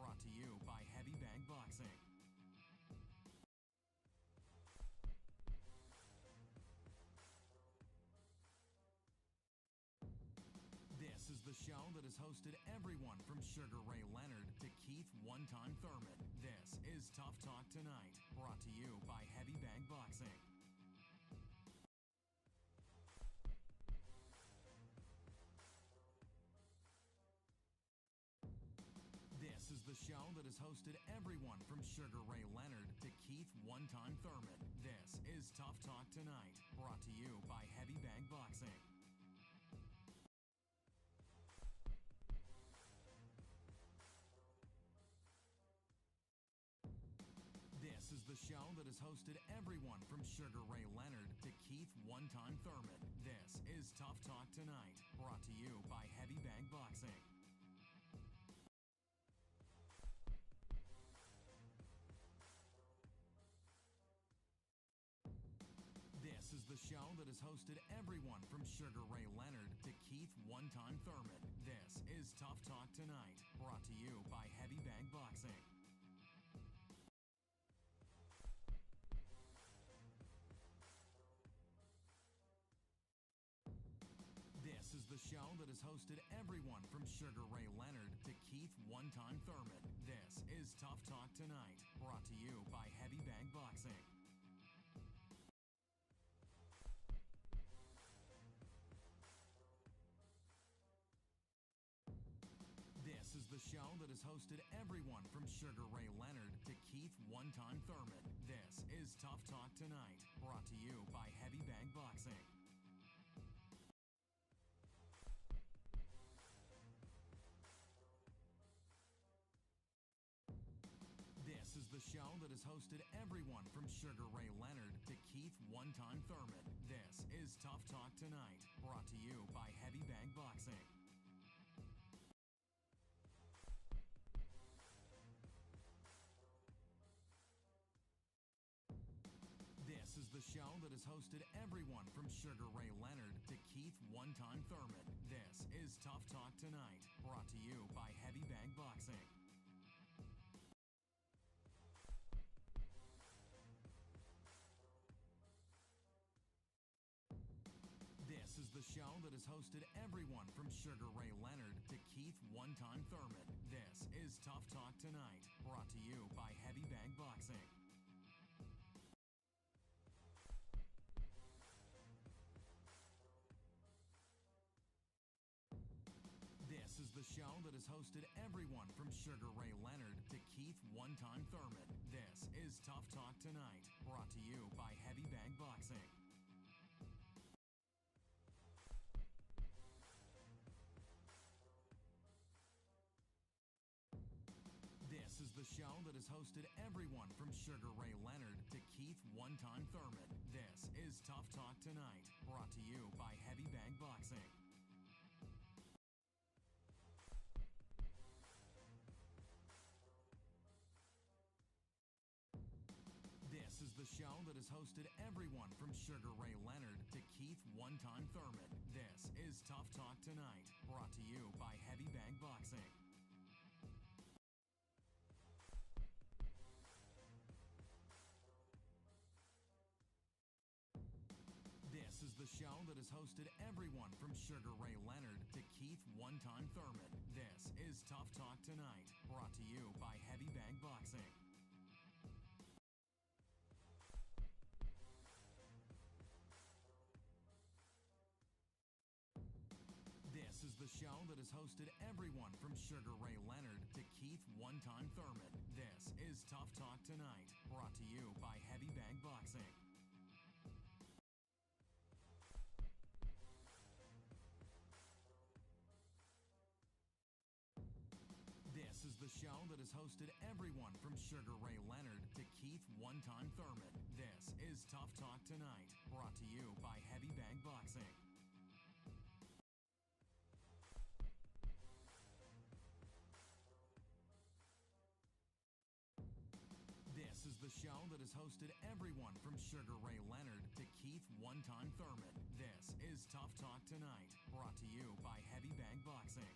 brought to you by Heavy Bag Boxing. This is the show that has hosted everyone from Sugar Ray Leonard to Keith One-Time Thurman. This is Tough Talk Tonight, brought to you by Heavy Bag Boxing. This is the show that has hosted everyone from Sugar Ray Leonard to Keith One-Time Thurman. This is Tough Talk Tonight, brought to you by Heavy Bag Boxing. This is the show that has hosted everyone from Sugar Ray Leonard to Keith One-Time Thurman. This is Tough Talk Tonight, brought to you by Heavy Bag Boxing. This is the show that has hosted everyone from Sugar Ray Leonard to Keith One-Time Thurman. This is Tough Talk Tonight, brought to you by Heavy Bag Boxing. This is the show that has hosted everyone from Sugar Ray Leonard to Keith One-Time Thurman. This is Tough Talk Tonight, brought to you by Heavy Bag Boxing. This is the show that has hosted everyone from Sugar Ray Leonard to Keith One-Time Thurman. This is Tough Talk Tonight, brought to you by Heavy Bag Boxing. This is the show that has hosted everyone from Sugar Ray Leonard to Keith One-Time Thurman. This is Tough Talk Tonight, brought to you by Heavy Bag Boxing. This is the show that has hosted everyone from Sugar Ray Leonard to Keith One-Time Thurman. This is Tough Talk Tonight, brought to you by Heavy Bag Boxing. This is the show that has hosted everyone from Sugar Ray Leonard to Keith One-Time Thurman. This is Tough Talk Tonight, brought to you by Heavy Bag Boxing. This is the show that has hosted everyone from Sugar Ray Leonard to Keith One-Time Thurman. This is Tough Talk Tonight, brought to you by Heavy Bag Boxing. This is the show that has hosted everyone from Sugar Ray Leonard to Keith One-Time Thurman. This is Tough Talk Tonight, brought to you by Heavy Bag Boxing. This is the show that has hosted everyone from Sugar Ray Leonard to Keith One-Time Thurman. This is Tough Talk Tonight, brought to you by Heavy Bag Boxing. This is the show that has hosted everyone from Sugar Ray Leonard to Keith One-Time Thurman. This is Tough Talk Tonight, brought to you by Heavy Bag Boxing. This is the show that has hosted everyone from Sugar Ray Leonard to Keith One-Time Thurman. This is Tough Talk Tonight, brought to you by Heavy Bag Boxing. This is the show that has hosted everyone from Sugar Ray Leonard to Keith One-Time Thurman. This is Tough Talk Tonight, brought to you by Heavy Bag Boxing. This is the show that has hosted everyone from Sugar Ray Leonard to Keith One-Time Thurman. This is Tough Talk Tonight, brought to you by Heavy Bag Boxing.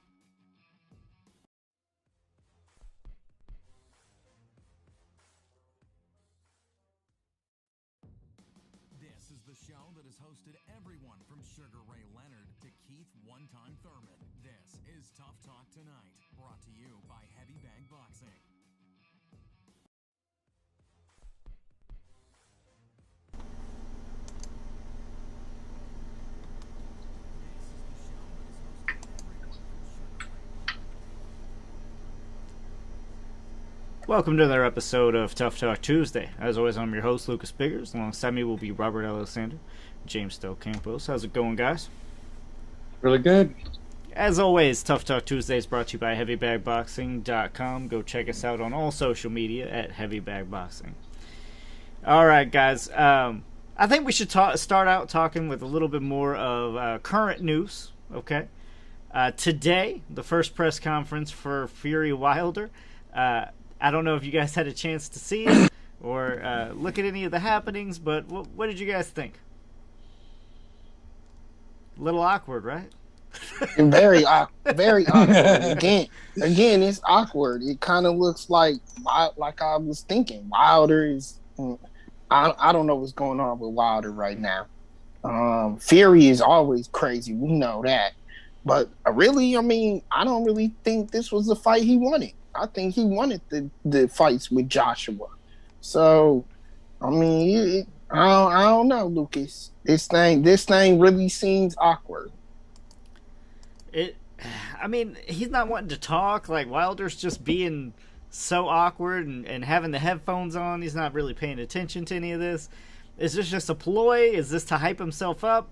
show that has hosted everyone from Sugar Ray Leonard to Keith One-Time Thurman. This is Tough Talk Tonight, brought to you by Heavy Bag Boxing. Welcome to another episode of Tough Talk Tuesday. As always, I'm your host, Lucas Biggers. Alongside me will be Robert Alexander, James Del Campos. How's it going, guys? Really good. As always, Tough Talk Tuesday is brought to you by HeavyBagBoxing.com. Go check us out on all social media at HeavyBagBoxing. All right, guys. I think we should start out talking with a little bit more of current news, okay? Today, the first press conference for Fury Wilder. I don't know if you guys had a chance to see it or look at any of the happenings, but what did you guys think? A little awkward, right? Very awkward. Again, it's awkward. It kind of looks like I was thinking. Wilder is. I don't know what's going on with Wilder right now. Fury is always crazy. We know that, but I don't really think this was the fight he wanted. I think he wanted the fights with Joshua. So, I don't know, Lucas. This thing really seems awkward. He's not wanting to talk. Like, Wilder's just being so awkward and having the headphones on. He's not really paying attention to any of this. Is this just a ploy? Is this to hype himself up?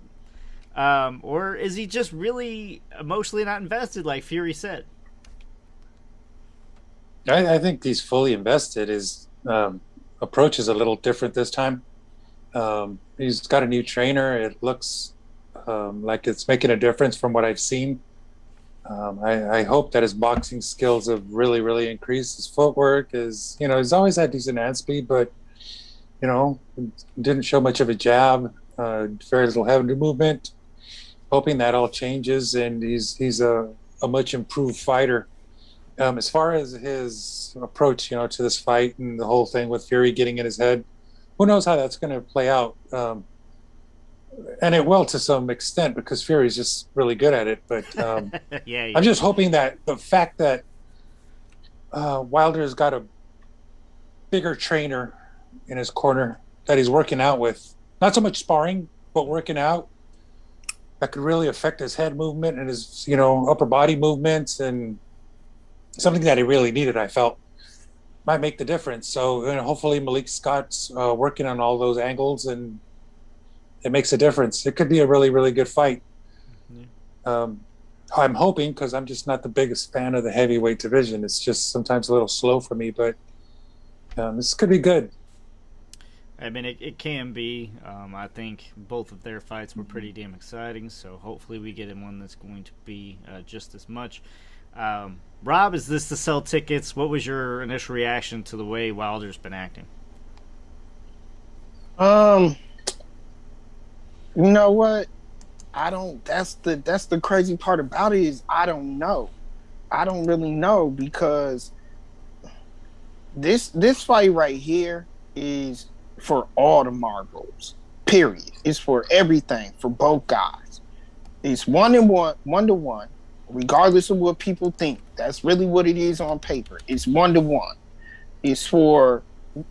Or is he just really emotionally not invested, like Fury said? I think he's fully invested. His approach is a little different this time. He's got a new trainer. It looks like it's making a difference from what I've seen. I hope that his boxing skills have really, really increased. His footwork is, he's always had decent hand speed, but, didn't show much of a jab, very little head movement. Hoping that all changes, and he's a much improved fighter. As far as his approach, to this fight and the whole thing with Fury getting in his head, who knows how that's going to play out? And it will to some extent because Fury's just really good at it. But I'm just hoping that the fact that Wilder's got a bigger trainer in his corner that he's working out with, not so much sparring, but working out, that could really affect his head movement and his, upper body movements, and something that he really needed, I felt, might make the difference. So hopefully Malik Scott's working on all those angles, and it makes a difference. It could be a really, really good fight. Mm-hmm. I'm hoping, because I'm just not the biggest fan of the heavyweight division. It's just sometimes a little slow for me, but this could be good. It can be. I think both of their fights were pretty damn exciting, so hopefully we get in one that's going to be just as much. Rob, is this to sell tickets? What was your initial reaction to the way Wilder's been acting? You know what? That's the crazy part about it is I don't know. I don't really know, because this fight right here is for all the marbles. Period. It's for everything for both guys. It's 1-1. Regardless of what people think, that's really what it is on paper. It's 1-1. It's for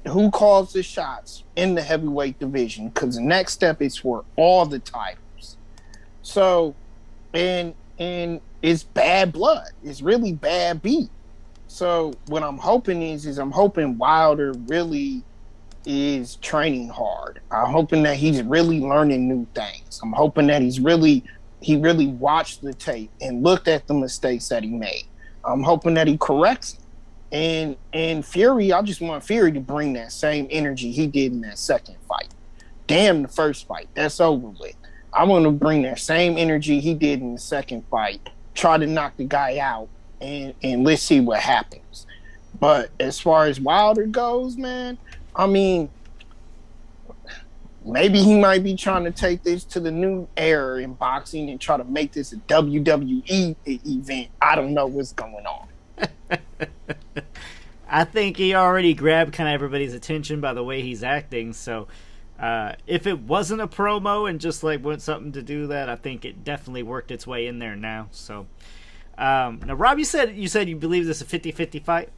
who calls the shots in the heavyweight division, because the next step is for all the titles. So, and it's bad blood. It's really bad beat. So what I'm hoping is I'm hoping Wilder really is training hard. I'm hoping that he's really learning new things. I'm hoping that he really watched the tape and looked at the mistakes that he made. I'm hoping that he corrects it. And Fury, I just want Fury to bring that same energy he did in that second fight. Damn the first fight. That's over with. I want to bring that same energy he did in the second fight. Try to knock the guy out, and let's see what happens. But as far as Wilder goes, man, maybe he might be trying to take this to the new era in boxing and try to make this a WWE event. I don't know what's going on. I think he already grabbed kind of everybody's attention by the way he's acting, so If it wasn't a promo and just like want something to do that, I think it definitely worked its way in there now. So now, Rob, you said you believe this is a 50-50 fight.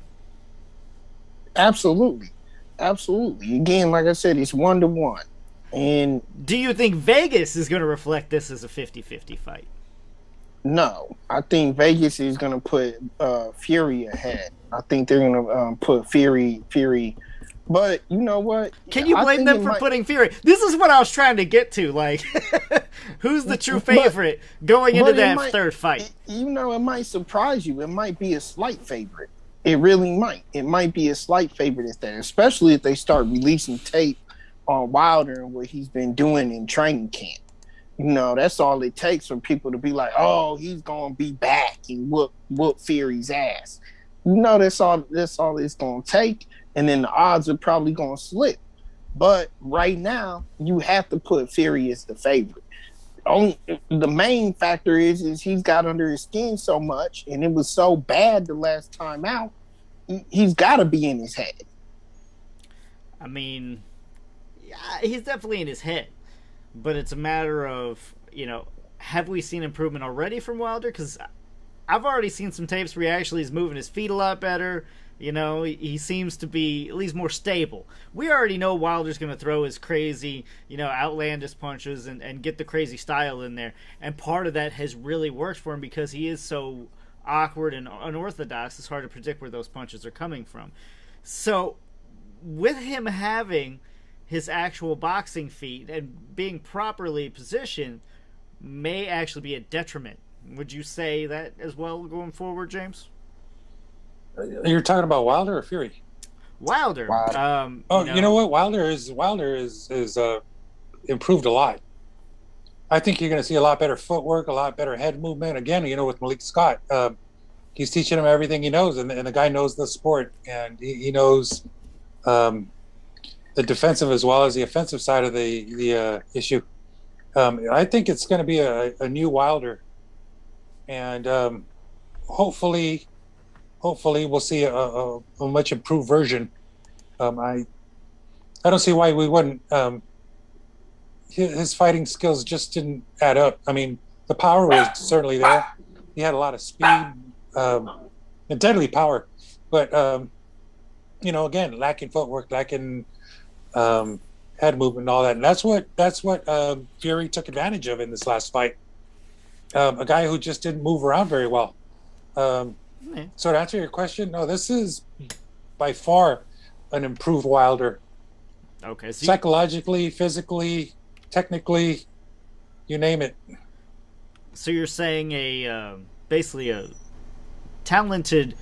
Absolutely. Again, like I said, it's 1-1. And do you think Vegas is going to reflect this as a 50-50 fight? No, I think Vegas is going to put Fury ahead. I think they're going to put Fury. But you know what? Can you blame them for putting Fury? This is what I was trying to get to. Like, who's the true favorite going into that third fight? You know, it might surprise you. It might be a slight favorite. It really might. It might be a slight favorite at that, especially if they start releasing tape on Wilder and what he's been doing in training camp. You know, that's all it takes for people to be like, oh, he's going to be back and whoop Fury's ass. You know, that's all it's going to take. And then the odds are probably going to slip. But right now, you have to put Fury as the favorite. The main factor is he's got under his skin so much, and it was so bad the last time out, he's got to be in his head. I mean, yeah, he's definitely in his head. But it's a matter of, you know, have we seen improvement already from Wilder? Because I've already seen some tapes where he actually is moving his feet a lot better. You know, he seems to be at least more stable. We already know Wilder's going to throw his crazy, you know, outlandish punches and get the crazy style in there. And part of that has really worked for him because he is so awkward and unorthodox. It's hard to predict where those punches are coming from. So with him having his actual boxing feet and being properly positioned may actually be a detriment. Would you say that as well going forward, James? You're talking about Wilder or Fury? Wilder. You know what? Wilder is improved a lot. I think you're going to see a lot better footwork, a lot better head movement. Again, you know, with Malik Scott, he's teaching him everything he knows, and the guy knows the sport, and he knows the defensive as well as the offensive side of the issue. I think it's going to be a new Wilder, and hopefully we'll see a much improved version. I don't see why we wouldn't. His fighting skills just didn't add up. I mean, the power was certainly there. He had a lot of speed and deadly power, but you know, again, lacking footwork, lacking head movement and all that. And that's what Fury took advantage of in this last fight. A guy who just didn't move around very well. So to answer your question, no, this is by far an improved Wilder. Okay. So psychologically, physically, technically, you name it. So you're saying basically a talented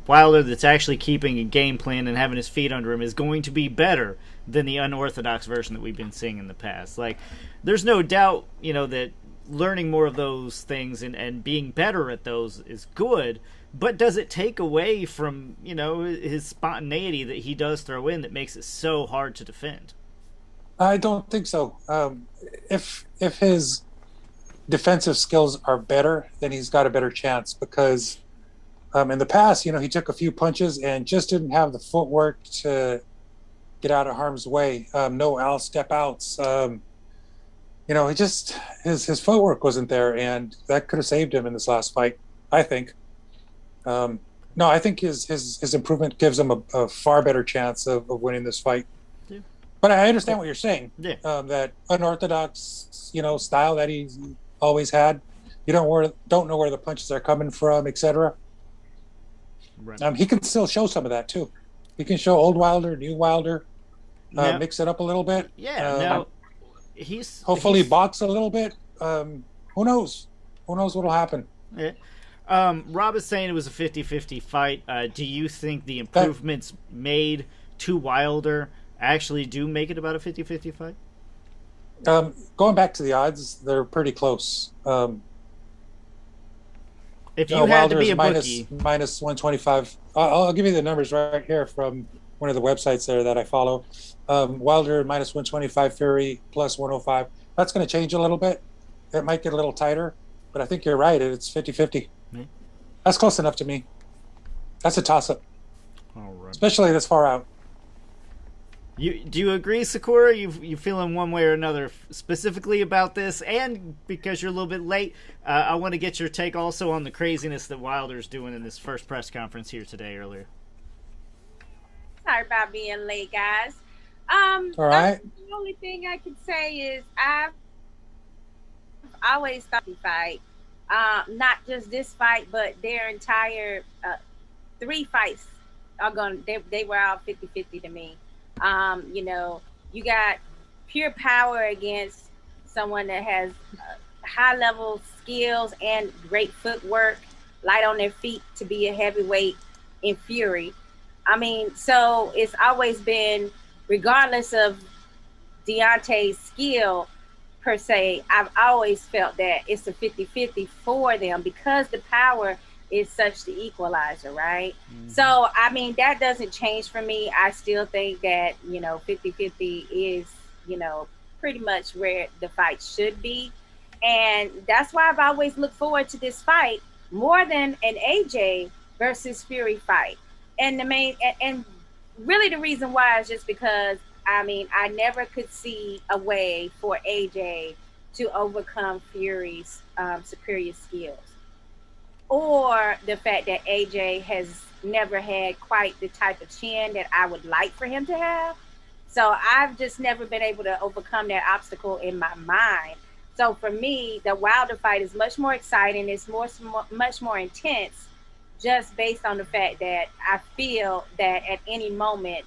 Wilder that's actually keeping a game plan and having his feet under him is going to be better than the unorthodox version that we've been seeing in the past. Like, there's no doubt, you know, that learning more of those things and being better at those is good, but does it take away from, you know, his spontaneity that he does throw in that makes it so hard to defend? I don't think so. If his defensive skills are better, then he's got a better chance because in the past, you know, he took a few punches and just didn't have the footwork to get out of harm's way. No step outs. You know, he just his footwork wasn't there, and that could have saved him in this last fight, I think. No, I think his improvement gives him a far better chance of winning this fight. Yeah. But I understand what you're saying. Yeah. That unorthodox, you know, style that he's always had. You don't know where the punches are coming from, etc. Right. He can still show some of that too. He can show old Wilder, new Wilder, mix it up a little bit. Yeah. He's box a little bit. Who knows? Who knows what'll happen? Yeah. Rob is saying it was a 50-50 fight. Do you think the improvements made to Wilder actually do make it about a 50-50 fight? Going back to the odds, they're pretty close. If you had Wilder to be is a bookie, minus 125. I'll give you the numbers right here from one of the websites there that I follow. Wilder minus 125, Fury plus 105. That's going to change a little bit. It might get a little tighter, but I think you're right. It's 50-50. Mm-hmm. That's close enough to me. That's a toss-up. All right. Especially this far out. Do you agree, Sakura? You feeling one way or another specifically about this? And because you're a little bit late, I want to get your take also on the craziness that Wilder's doing in this first press conference here today earlier. Sorry about being late, guys. All right. The only thing I can say is I've always thought the fight, not just this fight, but their entire 3 fights are going. They were all 50-50 to me. You got pure power against someone that has high level skills and great footwork, light on their feet to be a heavyweight in Fury. I mean, so it's always been, regardless of Deontay's skill per se, I've always felt that it's a 50-50 for them because the power is such the equalizer, right? Mm-hmm. So, I mean, that doesn't change for me. I still think that, 50-50 is, pretty much where the fight should be. And that's why I've always looked forward to this fight more than an AJ versus Fury fight. And and really the reason why is just because, I never could see a way for AJ to overcome Fury's superior skills, or the fact that AJ has never had quite the type of chin that I would like for him to have. So I've just never been able to overcome that obstacle in my mind. So for me, the Wilder fight is much more exciting. It's much more intense, just based on the fact that I feel that at any moment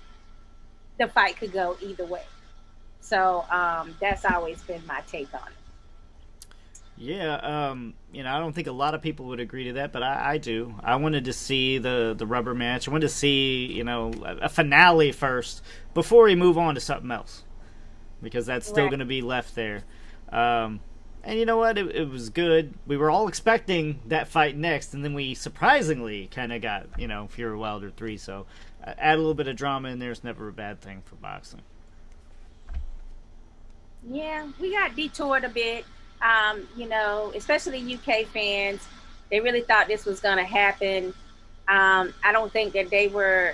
the fight could go either way. So that's always been my take on it. Yeah, I don't think a lot of people would agree to that, but I do. I wanted to see the rubber match. I wanted to see, a finale first before we move on to something else, because that's still going to be left there. And you know what? It was good. We were all expecting that fight next, and then we surprisingly kind of got, Fury Wilder 3. So add a little bit of drama in there is never a bad thing for boxing. Yeah, we got detoured a bit. Especially UK fans, they really thought this was going to happen. I don't think that they were,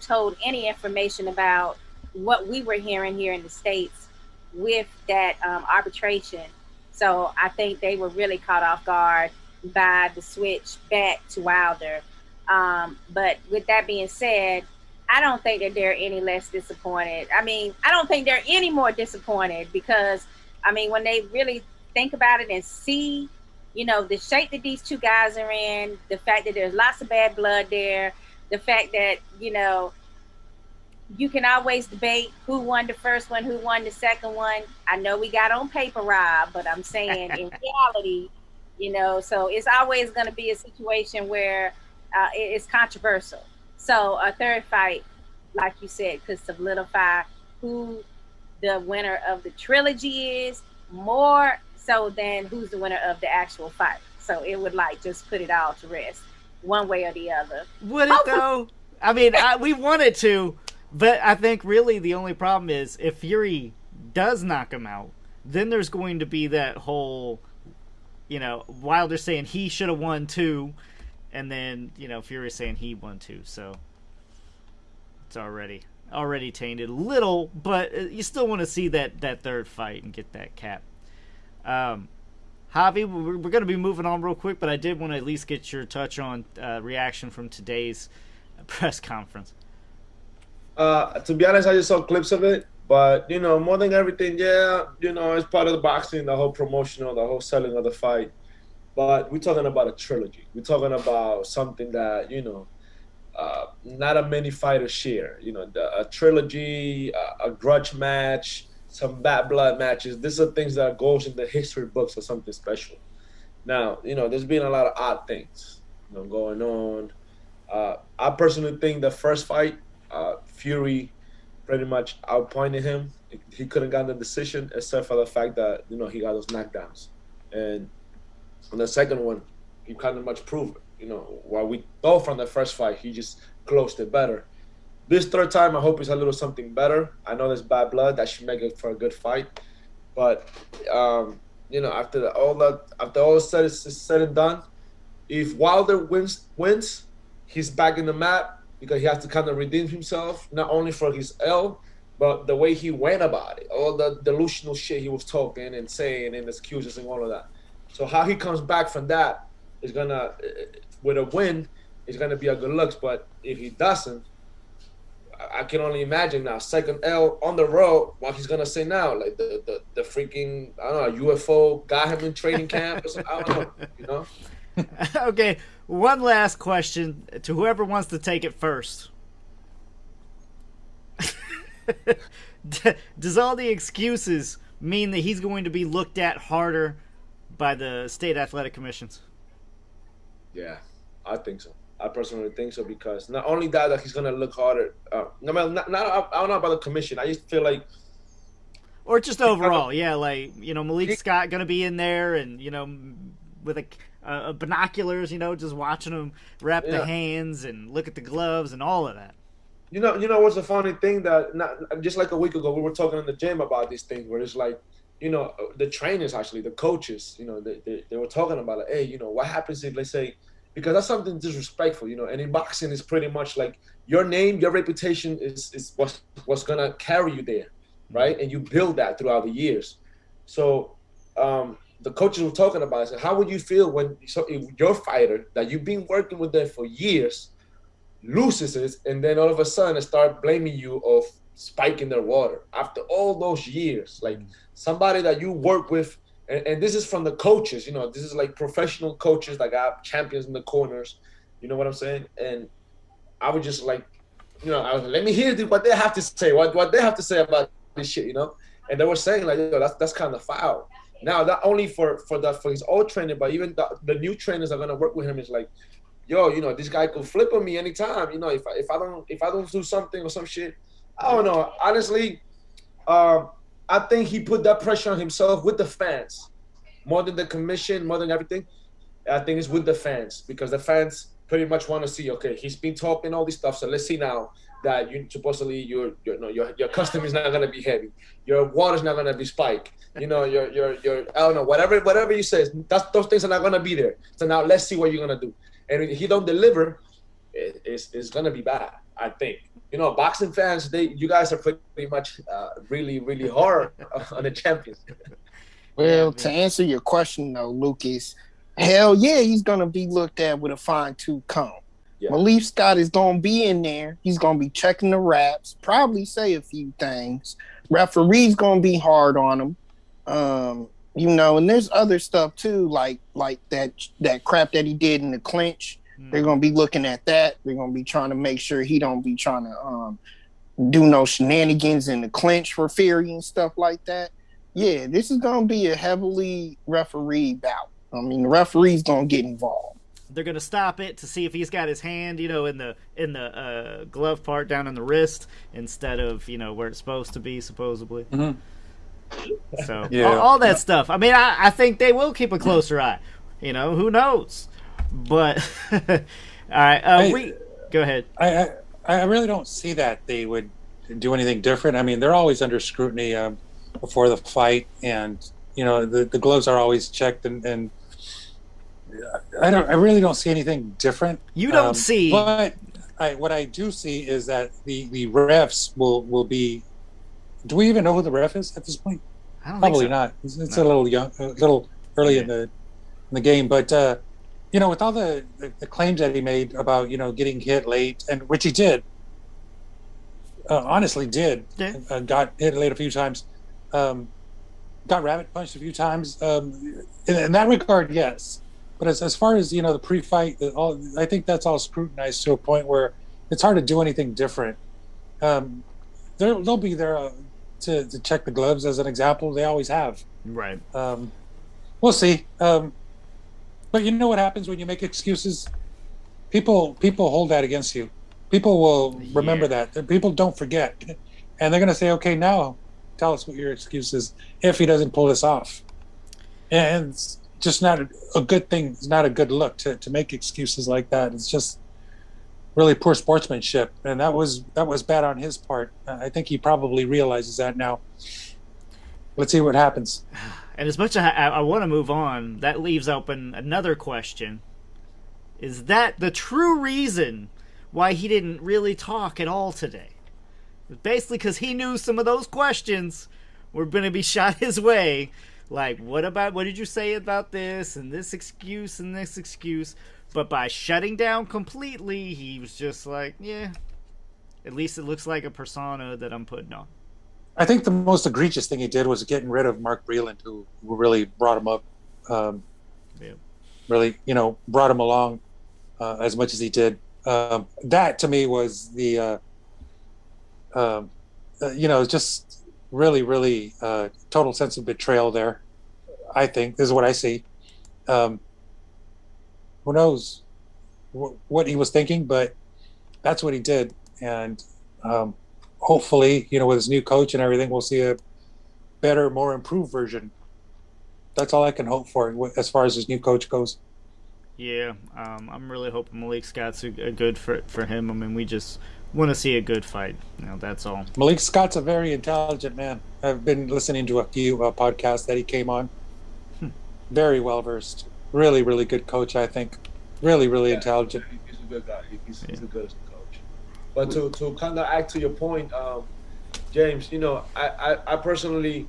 told any information about what we were hearing here in the States with that arbitration. So I think they were really caught off guard by the switch back to Wilder. But with that being said, I don't think that they're any less disappointed. I don't think they're any more disappointed because, when they really think about it and see, the shape that these two guys are in, the fact that there's lots of bad blood there, the fact that, you can always debate who won the first one, who won the second one. I know we got on paper, Rob, but I'm saying in reality, so it's always going to be a situation where it's controversial. So a third fight, like you said, could solidify who the winner of the trilogy is, more so than who's the winner of the actual fight. So it would just put it all to rest, one way or the other. Would it though? We want it to, but I think really the only problem is if Fury does knock him out, then there's going to be that whole, Wilder saying he should have won 2, and then Fury saying he won 2. So it's already tainted a little, but you still want to see that third fight and get that cap. Javi, we're going to be moving on real quick, but I did want to at least get your touch on reaction from today's press conference. To be honest, I just saw clips of it, but more than everything, it's part of the boxing, the whole promotional, the whole selling of the fight. But we're talking about a trilogy. We're talking about something that not a many fighters share. A trilogy, a grudge match, some bad blood matches. These are things that goes in the history books or something special. Now, there's been a lot of odd things, going on. I personally think the first fight, Fury pretty much outpointed him. He couldn't get the decision except for the fact that, he got those knockdowns. And on the second one, he kind of much proved it. While we thought from the first fight, he just closed it better. This third time, I hope it's a little something better. I know there's bad blood. That should make it for a good fight. But, after all said and done, if Wilder wins, he's back in the map because he has to kind of redeem himself, not only for his L, but the way he went about it, all the delusional shit he was talking and saying and excuses and all of that. So how he comes back from that is gonna, with a win, is gonna be a good looks. But if he doesn't, I can only imagine now, second L on the road, what he's gonna say now, like the freaking, I don't know, UFO got him in training camp or something. I don't know, you know. Okay, one last question to whoever wants to take it first. Does all the excuses mean that he's going to be looked at harder by the state athletic commissions? Yeah, I think so. I personally think so, because not only that he's gonna look harder. No, I don't know about the commission. I just feel like, or just overall, yeah, like, you know, Malik Scott gonna be in there, and, you know, with a binoculars, you know, just watching him wrap the hands and look at the gloves and all of that. You know what's the funny thing, that just like a week ago we were talking in the gym about these things, where it's like, you know, the trainers, actually the coaches, you know, they were talking about, like, hey, you know, what happens if, let's say, because that's something disrespectful, you know, and in boxing is pretty much like your name, your reputation is what's gonna carry you there, right? And you build that throughout the years. So the coaches were talking about it. So how would you feel if your fighter that you've been working with them for years loses it, and then all of a sudden they start blaming you of spiking their water after all those years? Like, somebody that you work with, and this is from the coaches, you know, this is like professional coaches that got champions in the corners, you know what I'm saying? And I would just like, you know, let me hear what they have to say, what they have to say about this shit, you know? And they were saying, like, you know, that's kind of foul. Now, not only for his old training, but even the new trainers that are gonna work with him is like, yo, you know, this guy could flip on me anytime. You know, if I don't do something or some shit, I don't know. Honestly, I think he put that pressure on himself with the fans, more than the commission, more than everything. I think it's with the fans, because the fans pretty much want to see, okay, he's been talking all this stuff, so let's see now that you supposedly your custom is not gonna be heavy, your water's not gonna be spiked, you know, your I don't know, whatever you say, those things are not gonna be there. So now let's see what you're gonna do. And if he don't deliver, it's gonna be bad, I think. You know, boxing fans, you guys are pretty much really, really hard on the champions. Well, to answer your question though, Lucas, hell yeah, he's gonna be looked at with a fine-tooth comb. Yeah. Malik Scott is gonna be in there. He's gonna be checking the raps, probably say a few things. Referee's gonna be hard on him. You know, and there's other stuff too, like that crap that he did in the clinch. They're gonna be looking at that. They're gonna be trying to make sure he don't be trying to do no shenanigans in the clinch for Fury and stuff like that. Yeah, this is gonna be a heavily referee bout. I mean, the referee's gonna get involved. They're gonna stop it to see if he's got his hand, you know, in the glove part down in the wrist instead of, you know, where it's supposed to be, supposedly. Mm-hmm. So all that stuff. I mean, I think they will keep a closer eye. You know, who knows? But all right, go ahead. I really don't see that they would do anything different. I mean, they're always under scrutiny before the fight, and you know the gloves are always checked, and I really don't see anything different. You don't see, but what I do see is that the refs will be. Do we even know who the ref is at this point? I don't Probably think so. not. It's a little young, a little early in the game, but you know, with all the claims that he made about, you know, getting hit late, and which he did, honestly did, got hit late a few times, got rabbit punched a few times. In that regard, yes, but as far as, you know, the pre-fight, I think that's all scrutinized to a point where it's hard to do anything different. They'll be there to check the gloves, as an example. They always have. Right. We'll see. But you know what happens when you make excuses? People hold that against you. People will remember that. People don't forget. And they're going to say, okay, now tell us what your excuse is if he doesn't pull this off. And it's just not a good thing. It's not a good look to make excuses like that. It's just really poor sportsmanship, and that was bad on his part. I think he probably realizes that now. Let's see what happens. And as much as I want to move on, that leaves open another question. Is that the true reason why he didn't really talk at all today? Basically, because he knew some of those questions were going to be shot his way. Like, what did you say about this and this excuse and this excuse? But by shutting down completely, he was just like, yeah, at least it looks like a persona that I'm putting on. I think the most egregious thing he did was getting rid of Mark Breland, who really brought him up, really, brought him along as much as he did. That to me was the, just really, really total sense of betrayal there. I think this is what I see. Who knows what he was thinking, but that's what he did. And hopefully, with his new coach and everything, we'll see a better, more improved version. That's all I can hope for as far as his new coach goes. Yeah, I'm really hoping Malik Scott's a good for him. I mean, we just want to see a good fight. That's all. Malik Scott's a very intelligent man. I've been listening to a few podcasts that he came on. Very well versed. Really, really good coach, I think. Really, really intelligent. He's a good guy. He's the good coach. But to kind of add to your point, James, I personally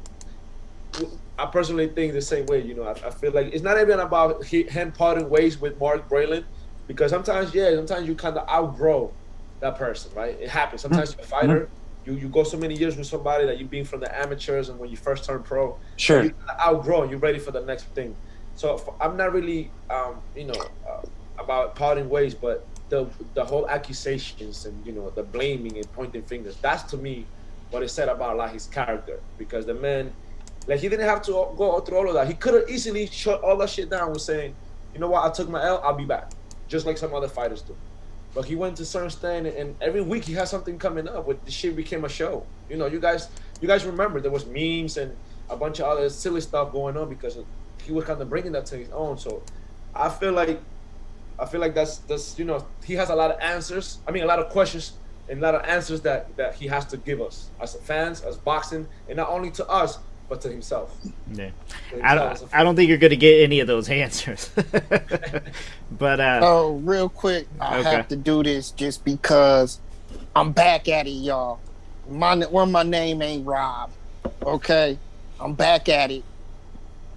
think the same way. I feel like it's not even about him parting ways with Mark Breland, because sometimes you kind of outgrow that person, right? It happens. Sometimes you're a fighter. You go so many years with somebody that you've been from the amateurs and when you first turn pro. Sure. You outgrow. You're ready for the next thing. So I'm not really, about parting ways, but the whole accusations and the blaming and pointing fingers. That's to me what it said about like his character, because the man, like, he didn't have to go through all of that. He could have easily shut all that shit down with saying, you know what, I took my L, I'll be back, just like some other fighters do. But he went to certain stand, and every week he has something coming up with the shit became a show. You guys remember there was memes and a bunch of other silly stuff going on because he was kind of bringing that to his own. So I feel like that's he has a lot of answers. I mean, a lot of questions and a lot of answers that he has to give us as fans, as boxing, and not only to us but to himself. Yeah, I don't think you're going to get any of those answers. But real quick, I have to do this just because I'm back at it, y'all. My name ain't Rob. Okay, I'm back at it.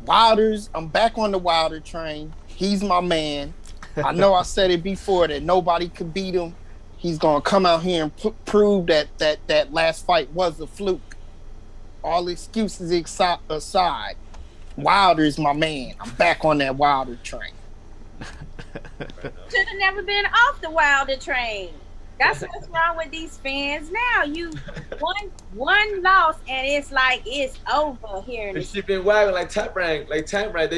Wilders, I'm back on the Wilder train. He's my man. I know I said it before that nobody could beat him. He's gonna come out here and prove that last fight was a fluke. All excuses aside, Wilder is my man. I'm back on that Wilder train. Should have never been off the Wilder train. That's what's wrong with these fans now. You one loss and it's like it's over here. They keep it wagging like tap rank. They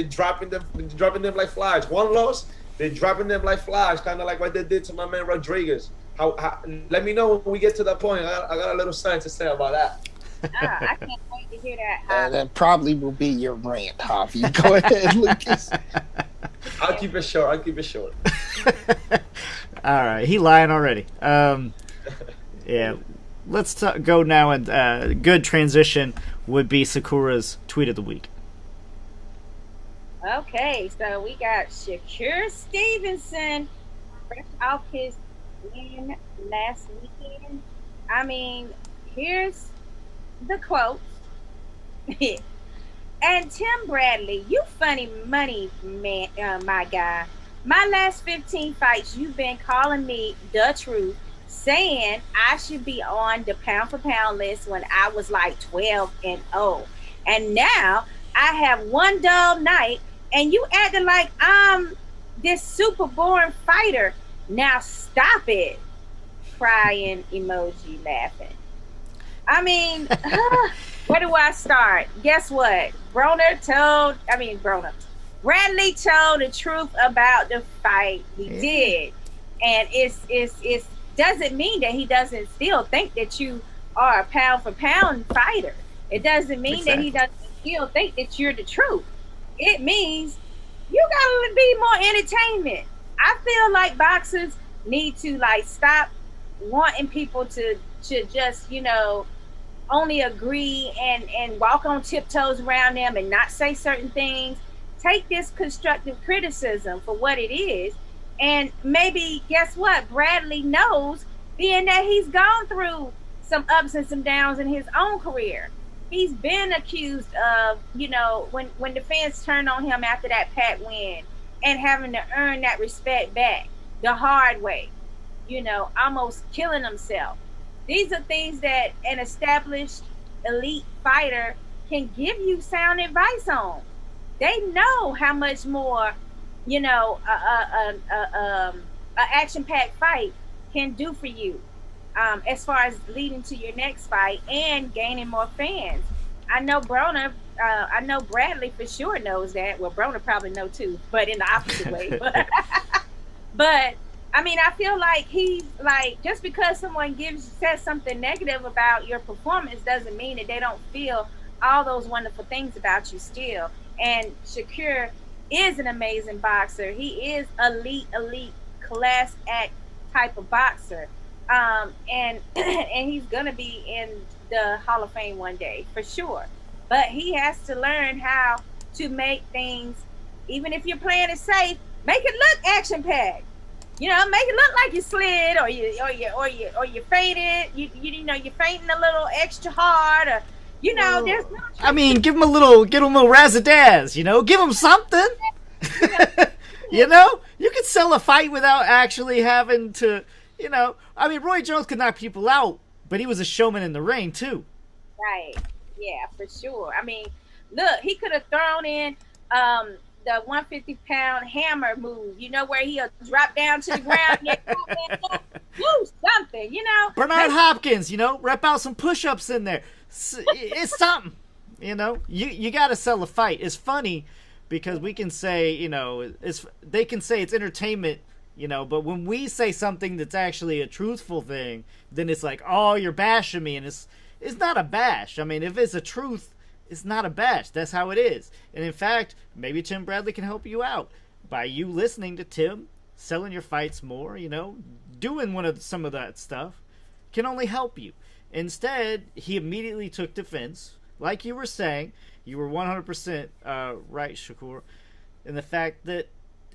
dropping them like flies. One loss, they dropping them like flies, kind of like what they did to my man Rodriguez. How let me know when we get to that point. I got a little something to say about that. I can't wait to hear that. That probably will be your rant, Javi. Go ahead, Lucas. I'll keep it short. All right, he lying already. Yeah, let's go now, and good transition would be Sakura's tweet of the week. Okay, so we got Shakur Stevenson fresh off his win last weekend. I mean, here's the quote. And Tim Bradley, you funny money man, my guy. My last 15 fights, you've been calling me the truth, saying I should be on the pound for pound list when I was like 12-0. And now I have one dull night and you acting like I'm this super boring fighter. Now stop it. Crying emoji laughing. I mean, where do I start? Guess what? Bradley told the truth about the fight we did. And it's doesn't mean that he doesn't still think that you are a pound for pound fighter. It doesn't mean that he doesn't still think that you're the truth. It means you gotta be more entertainment. I feel like boxers need to stop wanting people to just, only agree and walk on tiptoes around them and not say certain things. Take this constructive criticism for what it is. And maybe, guess what? Bradley knows, being that he's gone through some ups and some downs in his own career. He's been accused of, when the fans turned on him after that Pat win and having to earn that respect back the hard way, almost killing himself. These are things that an established elite fighter can give you sound advice on. They know how much more, a action-packed fight can do for you, as far as leading to your next fight and gaining more fans. I know I know Bradley for sure knows that. Well, Broner probably know too, but in the opposite way. But I mean, I feel like he's like, just because someone says something negative about your performance doesn't mean that they don't feel all those wonderful things about you still. And Shakur is an amazing boxer. He is elite class act type of boxer. And he's gonna be in the Hall of Fame one day for sure. But he has to learn how to make things, even if you're playing it safe, make it look action packed. Make it look like you slid or you fainted. You're fainting a little extra hard, or there's no. I mean, give him a little razzadazz. Give him something. You could sell a fight without actually having to. I mean, Roy Jones could knock people out, but he was a showman in the ring too. Right. Yeah, for sure. I mean, look, he could have thrown in the 150-pound hammer move, where he'll drop down to the ground and do something, Bernard Hopkins, rep out some push-ups in there. It's something, You got to sell a fight. It's funny because we can say, they can say it's entertainment, but when we say something that's actually a truthful thing, then it's like, oh, you're bashing me, and it's not a bash. I mean, if it's a truth, it's not a bash. That's how it is. And in fact, maybe Tim Bradley can help you out by you listening to Tim, selling your fights more, doing some of that stuff can only help you. Instead, he immediately took defense. Like you were saying, you were 100% right, Shakur, in the fact that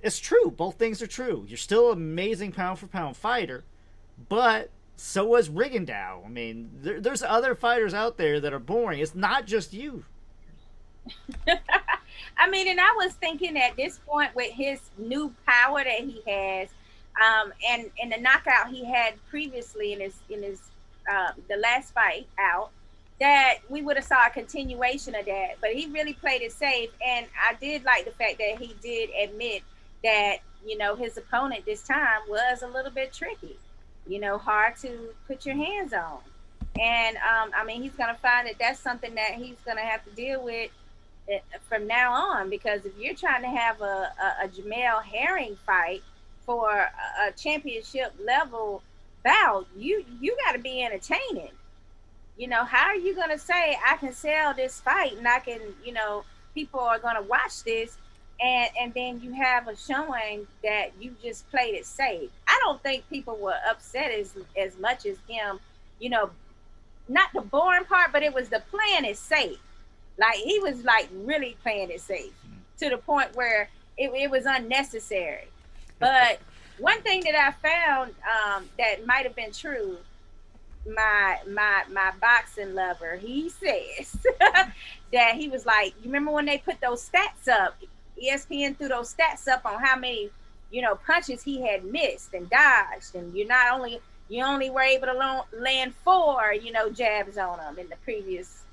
it's true. Both things are true. You're still an amazing pound-for-pound fighter, but so was Rigondeaux. I mean, there's other fighters out there that are boring. It's not just you. I mean, and I was thinking at this point with his new power that he has, and the knockout he had previously in his the last fight out, that we would have saw a continuation of that. But he really played it safe, and I did like the fact that he did admit that his opponent this time was a little bit tricky. Hard to put your hands on. And, I mean, he's going to find that that's something that he's going to have to deal with from now on, because if you're trying to have a Jamel Herring fight for a championship level bout, you got to be entertaining. How are you going to say, I can sell this fight and I can, people are going to watch this, and then you have a showing that you just played it safe? I don't think people were upset as much as him, not the boring part, but it was the playing it safe. Like, he was like really playing it safe to the point where it was unnecessary. But one thing that I found that might have been true, my boxing lover, he says that he was like, you remember when they put those stats up, ESPN threw those stats up on how many, punches he had missed and dodged, and you only were able to land 4, jabs on him in the previous,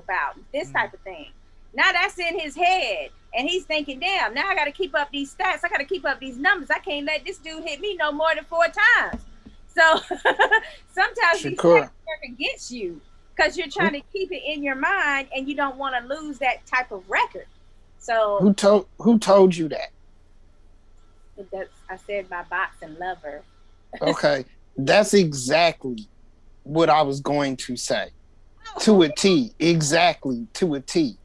bout, this type of thing. Now that's in his head, and he's thinking, damn, now I got to keep up these stats. I got to keep up these numbers. I can't let this dude hit me no more than 4 times. So sometimes these stats work against you because you're trying to keep it in your mind, and you don't want to lose that type of record. So who told you that? I said my boxing lover. Okay, that's exactly what I was going to say. To a T, exactly to a T.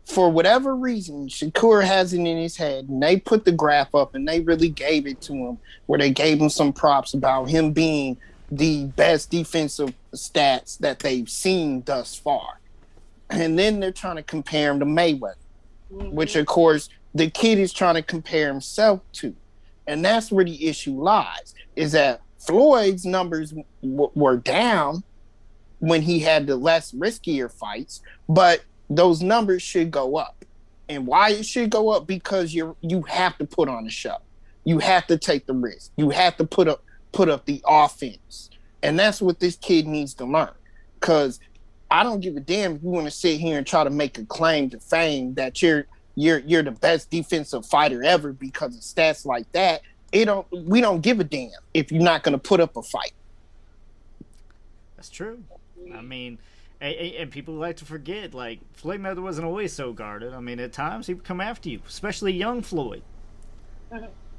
For whatever reason, Shakur has it in his head, and they put the graph up, and they really gave it to him, where they gave him some props about him being the best defensive stats that they've seen thus far. And then they're trying to compare him to Mayweather, which, of course, the kid is trying to compare himself to. And that's where the issue lies, is that Floyd's numbers were down, when he had the less riskier fights, but those numbers should go up. And why it should go up? Because you have to put on a show. You have to take the risk. You have to put up the offense. And that's what this kid needs to learn. Because I don't give a damn if you want to sit here and try to make a claim to fame that you're the best defensive fighter ever because of stats like that. We don't give a damn if you're not going to put up a fight. That's true. I mean, and people like to forget, like, Floyd Mayweather wasn't always so guarded. I mean, at times he would come after you, especially young Floyd.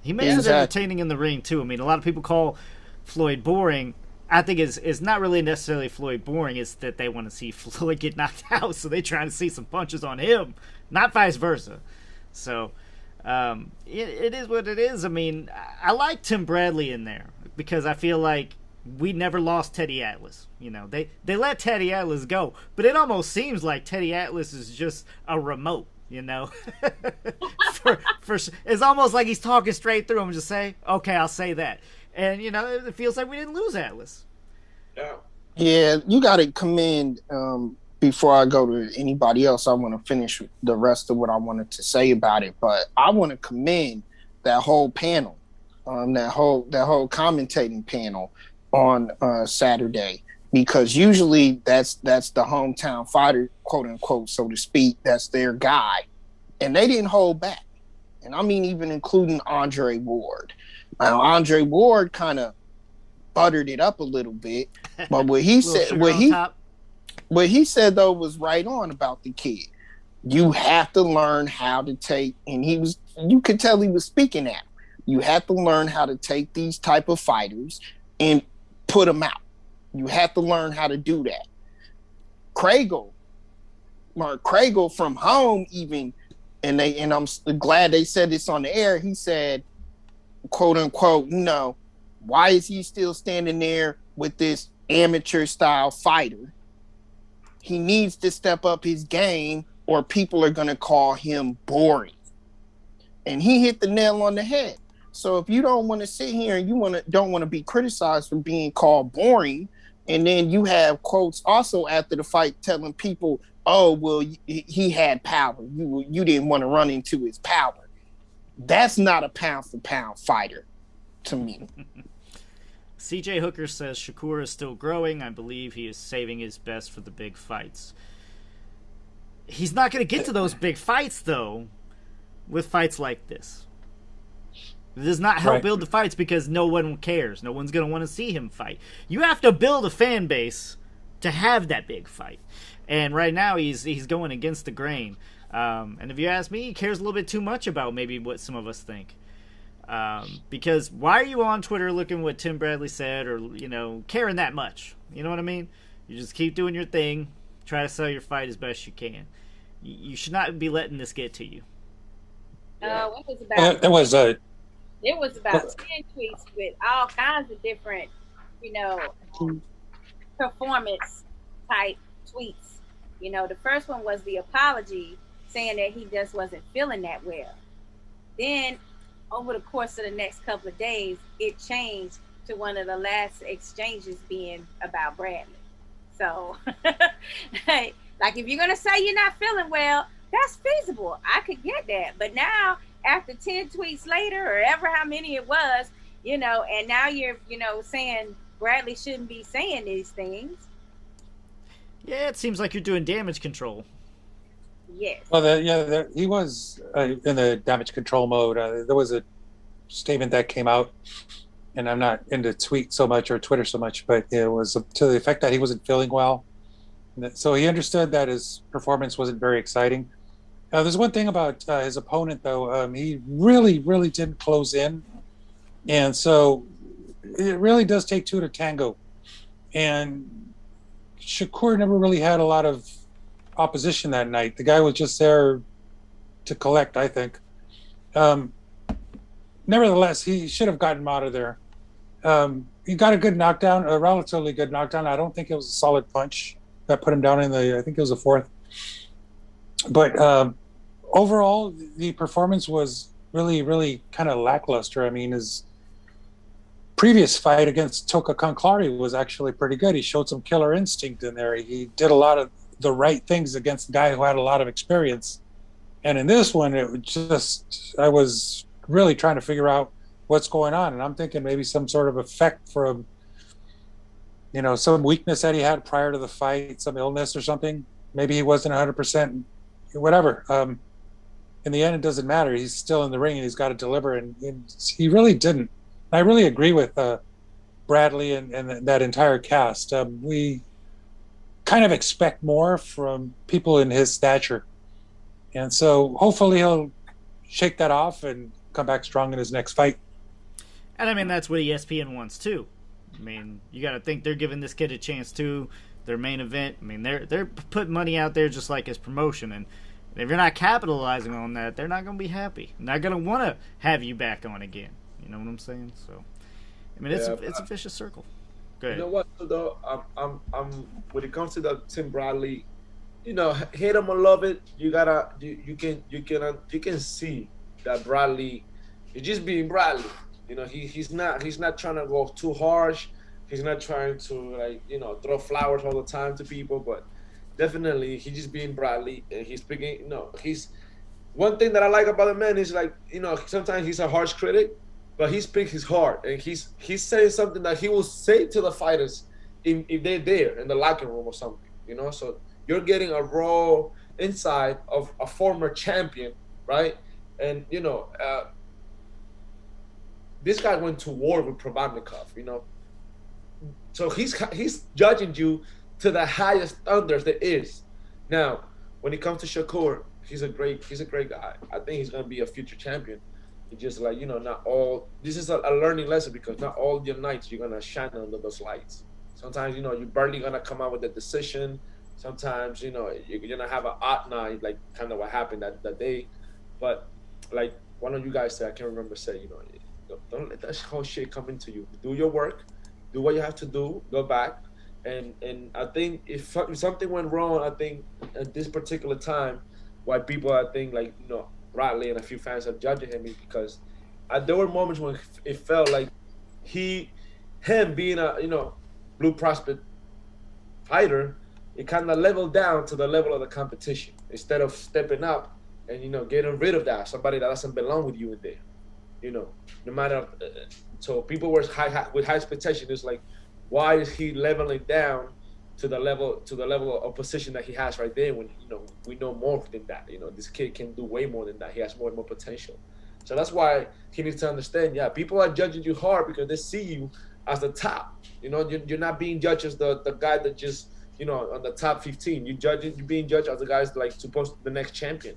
He made it entertaining in the ring, too. I mean, a lot of people call Floyd boring. I think it's not really necessarily Floyd boring. It's that they want to see Floyd get knocked out, so they're trying to see some punches on him, not vice versa. So it is what it is. I mean, I like Tim Bradley in there because I feel like we never lost Teddy Atlas. You know, they let Teddy Atlas go, but it almost seems like Teddy Atlas is just a remote. You know, it's almost like he's talking straight through him. Just say, okay, I'll say that, and you know, it feels like we didn't lose Atlas. Yeah, you got to commend. Before I go to anybody else, I want to finish the rest of what I wanted to say about it. But I want to commend that whole panel, that whole commentating panel on Saturday, because usually that's the hometown fighter, quote unquote, so to speak. That's their guy, and they didn't hold back. And I mean, even including Andre Ward. Now, Andre Ward kind of buttered it up a little bit, but what he said though was right on about the kid. You have to learn how to take, and you could tell he was speaking at him. You have to learn how to take these type of fighters and put them out. You have to learn how to do that. Mark Kragel from home even, and I'm glad they said this on the air. He said, quote unquote, you know, why is he still standing there with this amateur style fighter? He needs to step up his game or people are going to call him boring. And he hit the nail on the head. So if you don't want to sit here and don't want to be criticized for being called boring, and then you have quotes also after the fight telling people, oh, well, he had power. You didn't want to run into his power. That's not a pound for pound fighter to me. CJ Hooker says Shakur is still growing. I believe he is saving his best for the big fights. He's not going to get to those big fights, though, with fights like this. It does not help build the fights because no one cares. No one's going to want to see him fight. You have to build a fan base to have that big fight. And right now he's going against the grain. And if you ask me, he cares a little bit too much about maybe what some of us think. Because why are you on Twitter looking what Tim Bradley said or, you know, caring that much? You know what I mean? You just keep doing your thing. Try to sell your fight as best you can. You should not be letting this get to you. It was about 10 tweets with all kinds of different, you know, performance type tweets. You know, the first one was the apology saying that he just wasn't feeling that well. Then over the course of the next couple of days, it changed to one of the last exchanges being about Bradley. So, like, if you're going to say you're not feeling well, that's feasible. I could get that. But now, after 10 tweets later, or ever how many it was, you know, and now you're, you know, saying Bradley shouldn't be saying these things. Yeah, it seems like you're doing damage control. Yes. Well, he was in the damage control mode. There was a statement that came out, and I'm not into tweet so much or Twitter so much, but it was to the effect that he wasn't feeling well. So he understood that his performance wasn't very exciting. There's one thing about his opponent, though. He really, really didn't close in. And so it really does take two to tango. And Shakur never really had a lot of opposition that night. The guy was just there to collect, I think. Nevertheless, he should have gotten him out of there. He got a good knockdown, a relatively good knockdown. I don't think it was a solid punch that put him down I think it was the fourth. But overall, the performance was really, really kind of lackluster. I mean, previous fight against Toka Konklari was actually pretty good. He showed some killer instinct in there. He did a lot of the right things against a guy who had a lot of experience. And in this one, it was just, I was really trying to figure out what's going on. And I'm thinking maybe some sort of effect from, some weakness that he had prior to the fight, some illness or something. Maybe he wasn't 100%, whatever. In the end, it doesn't matter. He's still in the ring and he's got to deliver. And he really didn't. I really agree with Bradley and that entire cast. We kind of expect more from people in his stature. And so hopefully he'll shake that off and come back strong in his next fight. And I mean, that's what ESPN wants too. I mean, you got to think they're giving this kid a chance too. Their main event. I mean, they're putting money out there just like his promotion. And if you're not capitalizing on that, they're not going to be happy. They're not going to want to have you back on again. You know what I'm saying? So, I mean, it's a vicious circle. Go ahead. You know what, though? I'm when it comes to the Tim Bradley, hate him or love it, you can see that Bradley is just being Bradley. He's not trying to go too harsh. He's not trying to throw flowers all the time to people, but definitely he's just being Bradley, and he's speaking. He's one thing that I like about the man is sometimes he's a harsh critic, but he speaks his heart, and he's saying something that he will say to the fighters if they're there in the locker room or something. So you're getting a raw insight of a former champion, right? And this guy went to war with Provodnikov, so he's judging you to the highest standards there is. Now, when it comes to Shakur, he's a great guy. I think he's gonna be a future champion. It's just not all. This is a learning lesson because not all your nights you're gonna shine under those lights. Sometimes you're barely gonna come out with a decision. Sometimes you're gonna have an odd night, like kind of what happened that day. But like one of you guys said, I can't remember said, don't let that whole shit come into you. Do your work, do what you have to do, go back. And I think if something went wrong, I think at this particular time, why people Bradley and a few fans are judging him is because there were moments when it felt like him being a blue prospect fighter, it kind of leveled down to the level of the competition instead of stepping up and getting rid of that somebody that doesn't belong with you in there. No matter. So people were with high expectation. It's like, why is he leveling down to the level of position that he has right there when we know more than that. This kid can do way more than that. He has more and more potential. So that's why he needs to understand. Yeah, people are judging you hard because they see you as the top. You're not being judged as the guy that just on the top 15. You're being judged as the guys like supposed to be the next champion.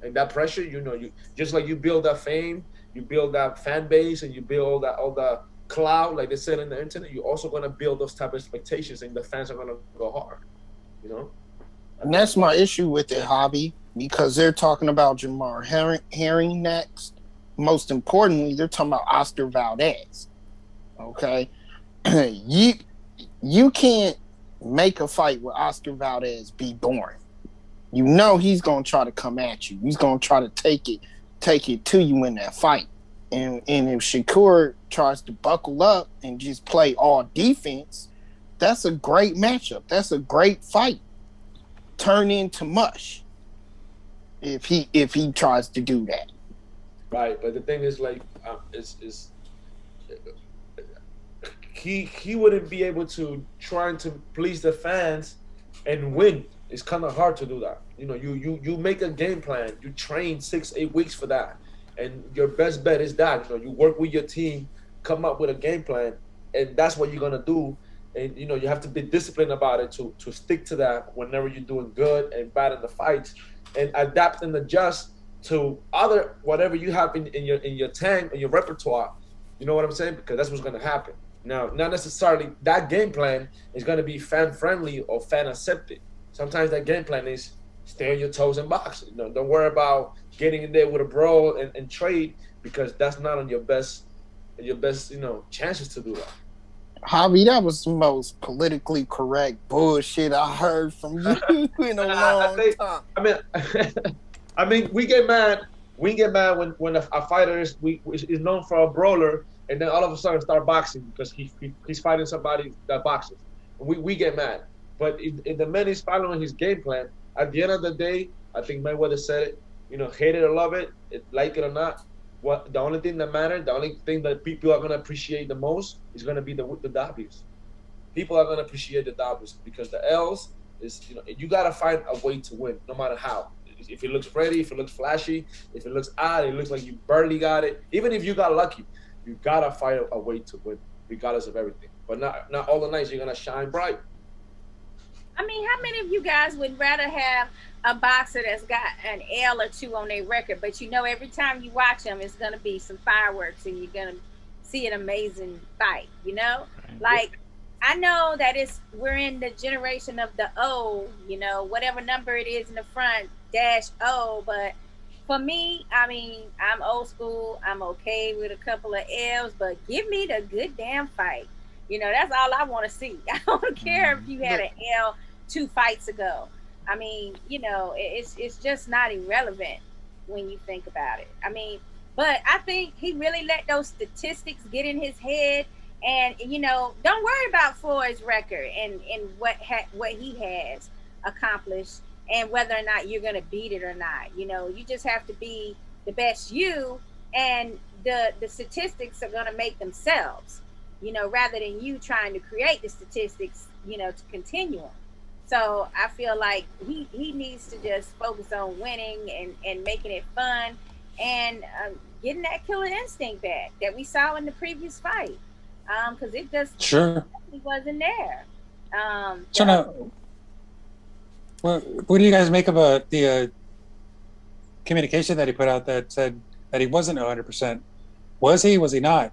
And that pressure, you just like you build that fame, you build that fan base, and you build all the cloud, like they said in the internet, you're also going to build those type of expectations, and the fans are going to go hard, And that's my issue with it, Hobby, because they're talking about Jamar Herring next. Most importantly, they're talking about Oscar Valdez. Okay? You can't make a fight with Oscar Valdez be boring. He's going to try to come at you. He's going to try to take it to you in that fight. And if Shakur tries to buckle up and just play all defense, that's a great matchup. That's a great fight. Turn into mush if he tries to do that. Right, but the thing is, he wouldn't be able to try to please the fans and win. It's kind of hard to do that. You make a game plan. You train 6-8 weeks for that. And your best bet is that, you work with your team, come up with a game plan, and that's what you're going to do. And, you have to be disciplined about it to stick to that whenever you're doing good and bad in the fights, and adapt and adjust to whatever you have in your tank, in your repertoire. You know what I'm saying? Because that's what's going to happen. Now, not necessarily that game plan is going to be fan-friendly or fan-accepted. Sometimes that game plan is stay on your toes and box. Don't worry about getting in there with a brawl and trade, because that's not on your best chances to do that. Javi, that was the most politically correct bullshit I heard from you in a long time. I mean, we get mad when a fighter is known for a brawler, and then all of a sudden start boxing because he's fighting somebody that boxes. We get mad. But if the man is following his game plan, at the end of the day, I think Mayweather said it, hate it or love it, like it or not, the only thing that matters, the only thing that people are going to appreciate the most is going to be the W's. People are going to appreciate the W's because the L's is, you got to find a way to win, no matter how. If it looks pretty, if it looks flashy, if it looks odd, it looks like you barely got it. Even if you got lucky, you got to find a way to win, regardless of everything. But not all the nights you're going to shine bright. I mean, how many of you guys would rather have a boxer that's got an L or two on their record, but every time you watch them, it's going to be some fireworks and you're going to see an amazing fight, Like, I know that we're in the generation of the O, whatever number it is in the front, -O, but for me, I mean, I'm old school. I'm okay with a couple of L's, but give me the good damn fight. That's all I want to see. I don't care if you had an L 2 fights ago. I mean, it's just not irrelevant when you think about it. I mean, but I think he really let those statistics get in his head, and don't worry about Floyd's record and what he has accomplished and whether or not you're going to beat it or not. You just have to be the best you, and the statistics are going to make themselves. Rather than you trying to create the statistics, to continue them. So I feel like he needs to just focus on winning and making it fun and getting that killer instinct back that we saw in the previous fight. Because it just wasn't there. So now, what do you guys make about the communication that he put out that said that he wasn't 100%? Was he? Was he not?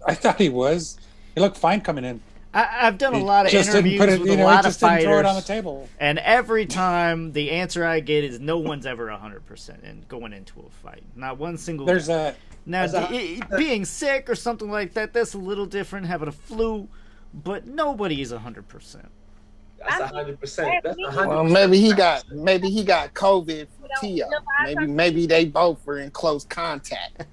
I thought he was. He looked fine coming in. I've done a lot of interviews with a lot of fighters, throw it on the table. And every time the answer I get is no one's ever 100% in going into a fight. Not one single. There's that. Now, being sick or something like that, that's a little different. Having a flu, but nobody is 100%. That's 100%. That's 100%. Well, maybe he got COVID from Tio. Maybe they both were in close contact.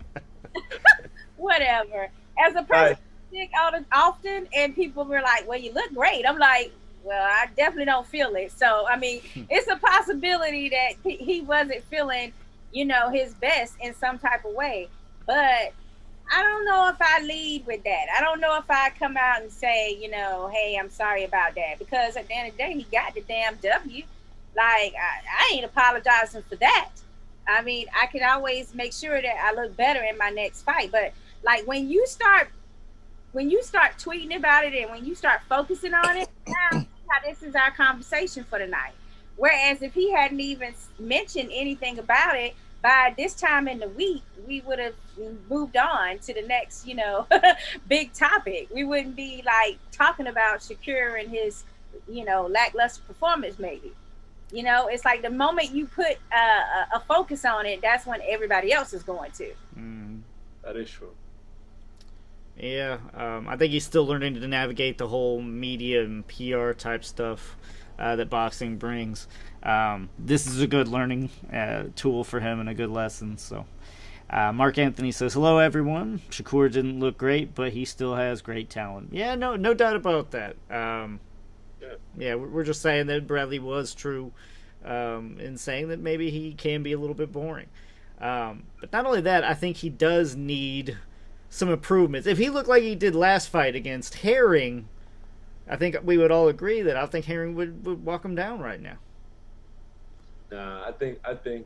Whatever. As a person sick often, and people were like, "Well, you look great." I'm like, "Well, I definitely don't feel it." So, I mean, it's a possibility that he wasn't feeling, his best in some type of way. But I don't know if I lead with that. I don't know if I come out and say, "Hey, I'm sorry about that," because at the end of the day, he got the damn W. Like, I ain't apologizing for that. I mean, I can always make sure that I look better in my next fight, but like when you start tweeting about it and when you start focusing on it, now this is our conversation for the night. Whereas if he hadn't even mentioned anything about it, by this time in the week, we would have moved on to the next, big topic. We wouldn't be like talking about Shakur and his, lackluster performance maybe. It's like the moment you put a focus on it, that's when everybody else is going to. That is true. Yeah, I think he's still learning to navigate the whole media and PR type stuff that boxing brings. This is a good learning tool for him and a good lesson. So, Mark Anthony says, "Hello, everyone. Shakur didn't look great, but he still has great talent." Yeah, no doubt about that. Yeah, we're just saying that Bradley was true in saying that maybe he can be a little bit boring. But not only that, I think he does need some improvements. If he looked like he did last fight against Herring, I think we would all agree that I think Herring would walk him down right now. Nah, I think Shakur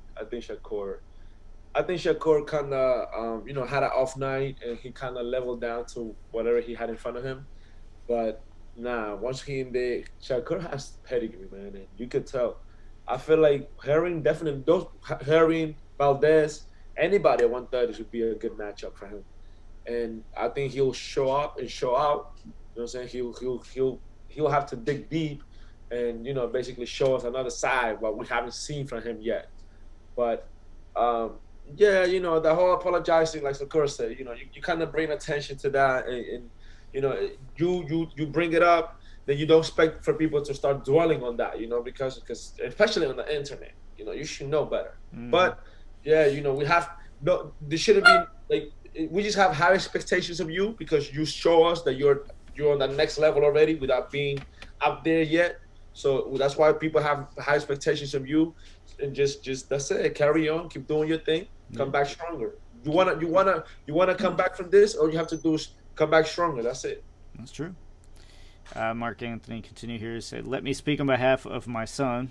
kind of had an off night and he kind of leveled down to whatever he had in front of him. But nah, once he in there, Shakur has pedigree, man, and you could tell. I feel like Herring Valdez, anybody at 130 would be a good matchup for him. And I think he'll show up and show out. You know what I'm saying? He'll have to dig deep and, basically show us another side what we haven't seen from him yet. But the whole apologizing, like Shakur said, you kind of bring attention to that and you bring it up, then you don't expect for people to start dwelling on that, because especially on the internet, you should know better. But yeah, we have no. There shouldn't be like we just have high expectations of you because you show us that you're on the next level already without being up there yet. So that's why people have high expectations of you, and just that's it. Carry on, keep doing your thing, come back stronger. You wanna come back from this, or you have to come back stronger. That's it. That's true. Mark Anthony continue here to say, "Let me speak on behalf of my son."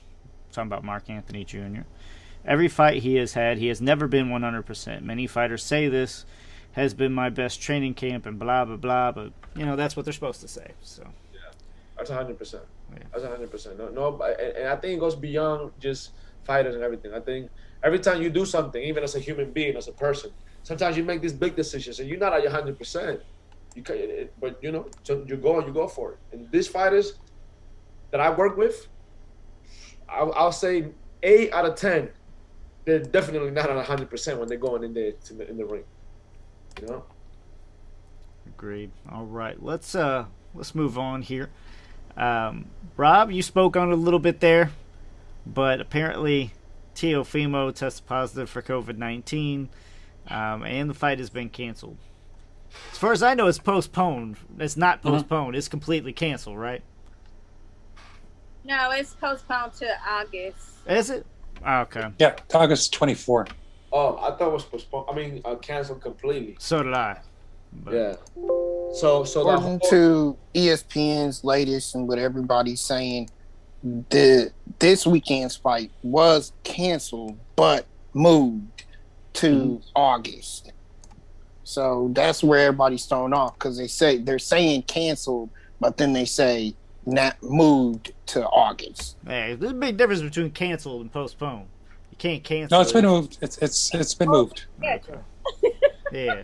Talking about Mark Anthony Jr. "Every fight he has had, he has never been 100%. Many fighters say this has been my best training camp and blah, blah, blah. But, that's what they're supposed to say. So yeah, that's 100%. Yeah. That's 100%. No, and I think it goes beyond just fighters and everything. I think every time you do something, even as a human being, as a person, sometimes you make these big decisions and you're not at your 100%. But so you go for it. And these fighters that I work with, I'll say 8 out of 10, they're definitely not at 100% when they're going in there in the ring. Agreed. All right, let's move on here. Rob, you spoke on it a little bit there, but apparently Teofimo tested positive for COVID-19, and the fight has been canceled. As far as I know, it's postponed. It's not postponed. It's completely canceled, right? No, it's postponed to August. Is it? Okay. Yeah, August 24. Oh, I thought it was postponed. I mean, canceled completely. So did I. But... Yeah. So according to ESPN's latest and what everybody's saying, this weekend's fight was canceled but moved to August. So that's where everybody's thrown off because they're saying canceled, but then they say not moved to August. Hey, there's a big difference between canceled and postponed. You can't cancel. No, it's been moved. It's been moved. Okay. Yeah.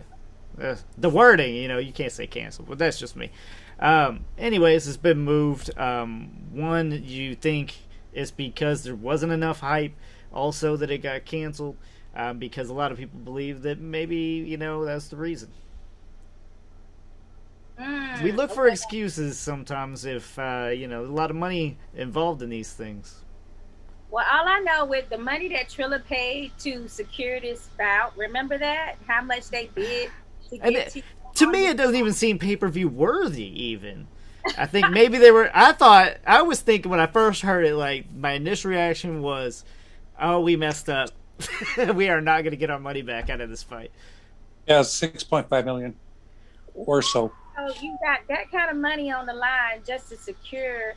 The wording, you can't say canceled, but that's just me. Anyways, it's been moved. One, you think it's because there wasn't enough hype. Also, that it got canceled because a lot of people believe that maybe, that's the reason. We look for excuses sometimes if, a lot of money involved in these things. Well, all I know with the money that Trilla paid to secure this bout, remember that? How much they bid to get to me, it doesn't even seem pay-per-view worthy, even. I think maybe they were... I was thinking when I first heard it, like, my initial reaction was, oh, we messed up. We are not going to get our money back out of this fight. Yeah, $6.5 million or so. So you got that kind of money on the line just to secure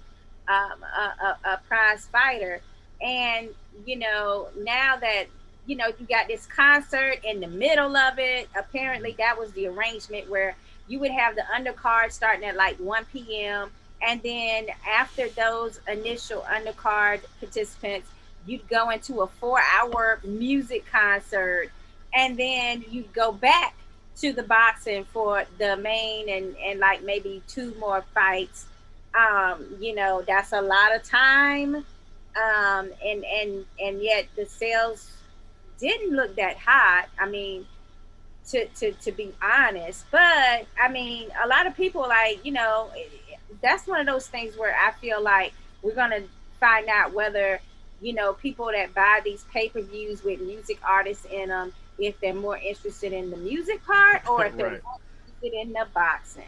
a prize fighter. And, now that, you got this concert in the middle of it, apparently that was the arrangement where you would have the undercard starting at like 1 p.m. And then after those initial undercard participants, you'd go into a 4-hour music concert. And then you'd go back to the boxing for the main and like maybe 2 more fights. That's a lot of time. And yet the sales didn't look that hot. I mean, to be honest, but I mean, a lot of people that's one of those things where I feel like we're going to find out whether, people that buy these pay-per-views with music artists in them, if they're more interested in the music part or if they're more interested in the boxing.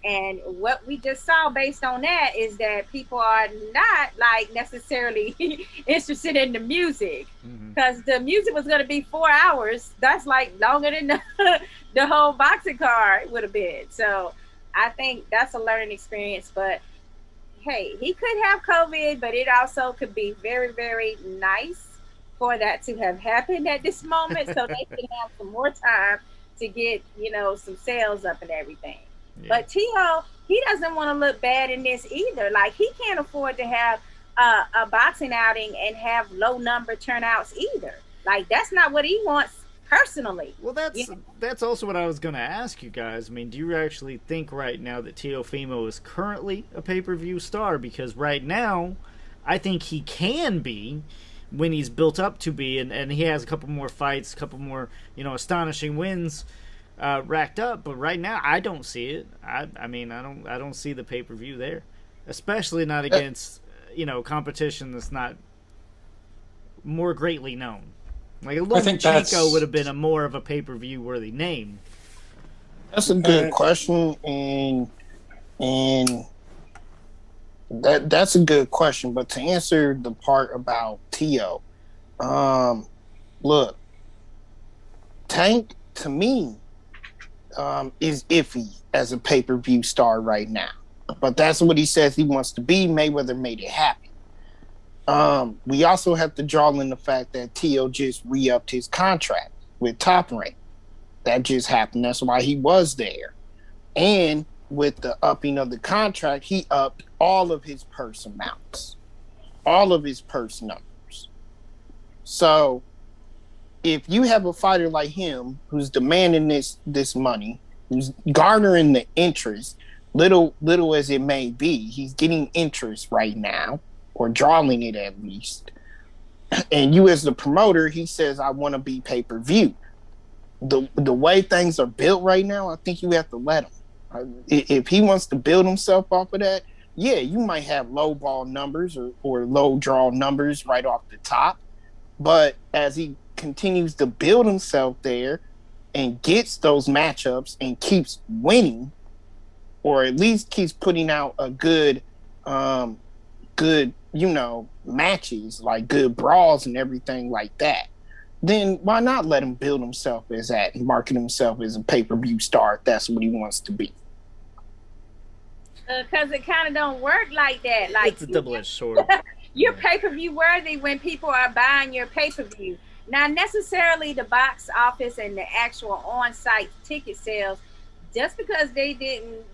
And what we just saw based on that is that people are not necessarily interested in the music because the music was going to be 4 hours. That's longer than the whole boxing card would have been. So I think that's a learning experience. But hey, he could have COVID, but it also could be very, very nice for that to have happened at this moment so they can have some more time to get, some sales up and everything. Yeah. But Tio, he doesn't want to look bad in this either. Like, he can't afford to have a boxing outing and have low number turnouts either. Like, that's not what he wants personally. Well, that's also what I was going to ask you guys. I mean, do you actually think right now that Teofimo is currently a pay-per-view star? Because right now, I think he can be when he's built up to be, and he has a couple more fights, a couple more, astonishing wins racked up. But right now, I don't see it. I don't see the pay-per-view there, especially not against competition that's not more greatly known. Like a little Chico would have been more of a pay-per-view worthy name. That's a good question, and that's a good question. But to answer the part about Tio, look, Tank to me is iffy as a pay-per-view star right now. But that's what he says he wants to be. Mayweather made it happen. We also have to draw in the fact that Tio just re-upped his contract with Top Rank. That just happened. That's why he was there. And with the upping of the contract, he upped all of his purse amounts, all of his purse numbers. So if you have a fighter like him who's demanding this money, who's garnering the interest, little as it may be, he's getting interest right now, or drawing it at least. And you as the promoter, he says, I want to be pay-per-view. The way things are built right now, I think you have to let him. If he wants to build himself off of that, yeah, you might have low ball numbers or low draw numbers right off the top. But as he continues to build himself there and gets those matchups and keeps winning, or at least keeps putting out a good, matches, like good brawls and everything like that, then why not let him build himself as that and market himself as a pay-per-view star if that's what he wants to be? Because it kind of don't work like that. Like, it's a double-edged sword. You're pay-per-view worthy when people are buying your pay-per-view. Not necessarily the box office and the actual on-site ticket sales. Just because they didn't,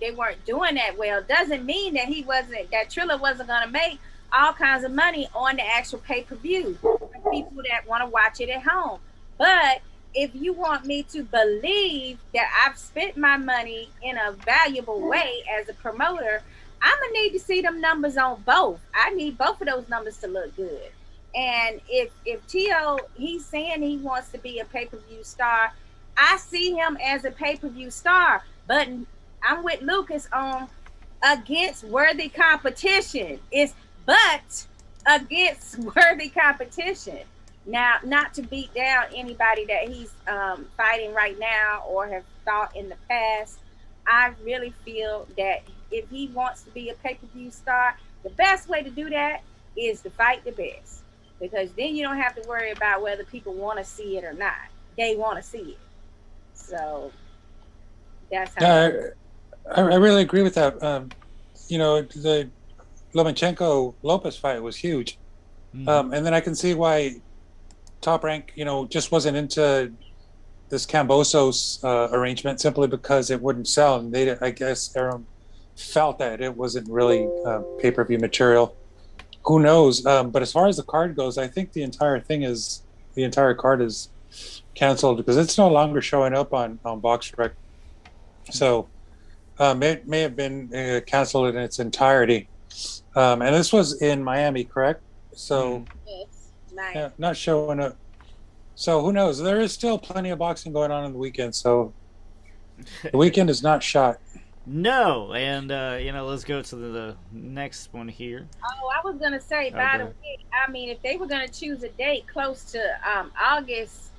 they weren't doing that well, doesn't mean that Triller wasn't going to make all kinds of money on the actual pay-per-view for people that want to watch it at home. But if you want me to believe that I've spent my money in a valuable way as a promoter, I'm going to need to see them numbers on both. I need both of those numbers to look good. And if Tio, he's saying he wants to be a pay-per-view star, I see him as a pay-per-view star, but I'm with Lucas on against worthy competition. But against worthy competition. Now, not to beat down anybody that he's fighting right now or have fought in the past, I really feel that if he wants to be a pay-per-view star, the best way to do that is to fight the best. Because then you don't have to worry about whether people want to see it or not. They want to see it. So that's how. I really agree with that. The Lomachenko Lopez fight was huge, and then I can see why Top Rank, just wasn't into this Cambosos arrangement simply because it wouldn't sell, and I guess Aaron felt that it wasn't really pay-per-view material. Who knows? But as far as the card goes, I think the entire card is canceled because it's no longer showing up on BoxRec. So it may have been canceled in its entirety. And this was in Miami, correct? So Yes, nice. yeah, not showing up. So who knows? There is still plenty of boxing going on the weekend. So the weekend is not shot. No, and let's go to the next one here. Oh, I was gonna say, by the way, I mean, if they were gonna choose a date close to August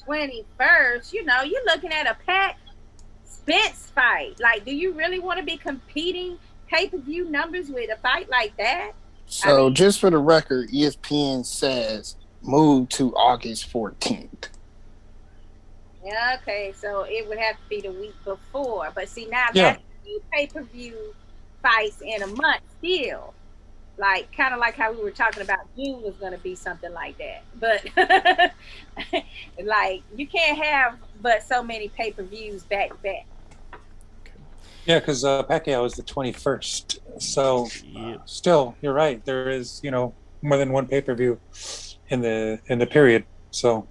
21st, you're looking at a Pat Spence fight. Like, do you really want to be competing pay-per-view numbers with a fight like that? So, just for the record, ESPN says move to August 14th. Yeah, okay, so it would have to be the week before. But see, now Yeah. that's 2 pay-per-view fights in a month still. Like, kind of like how we were talking about June was going to be something like that. But, like, you can't have but so many pay-per-views back to back. Yeah, because Pacquiao is the 21st. So still, you're right. There is, more than one pay-per-view in the period. So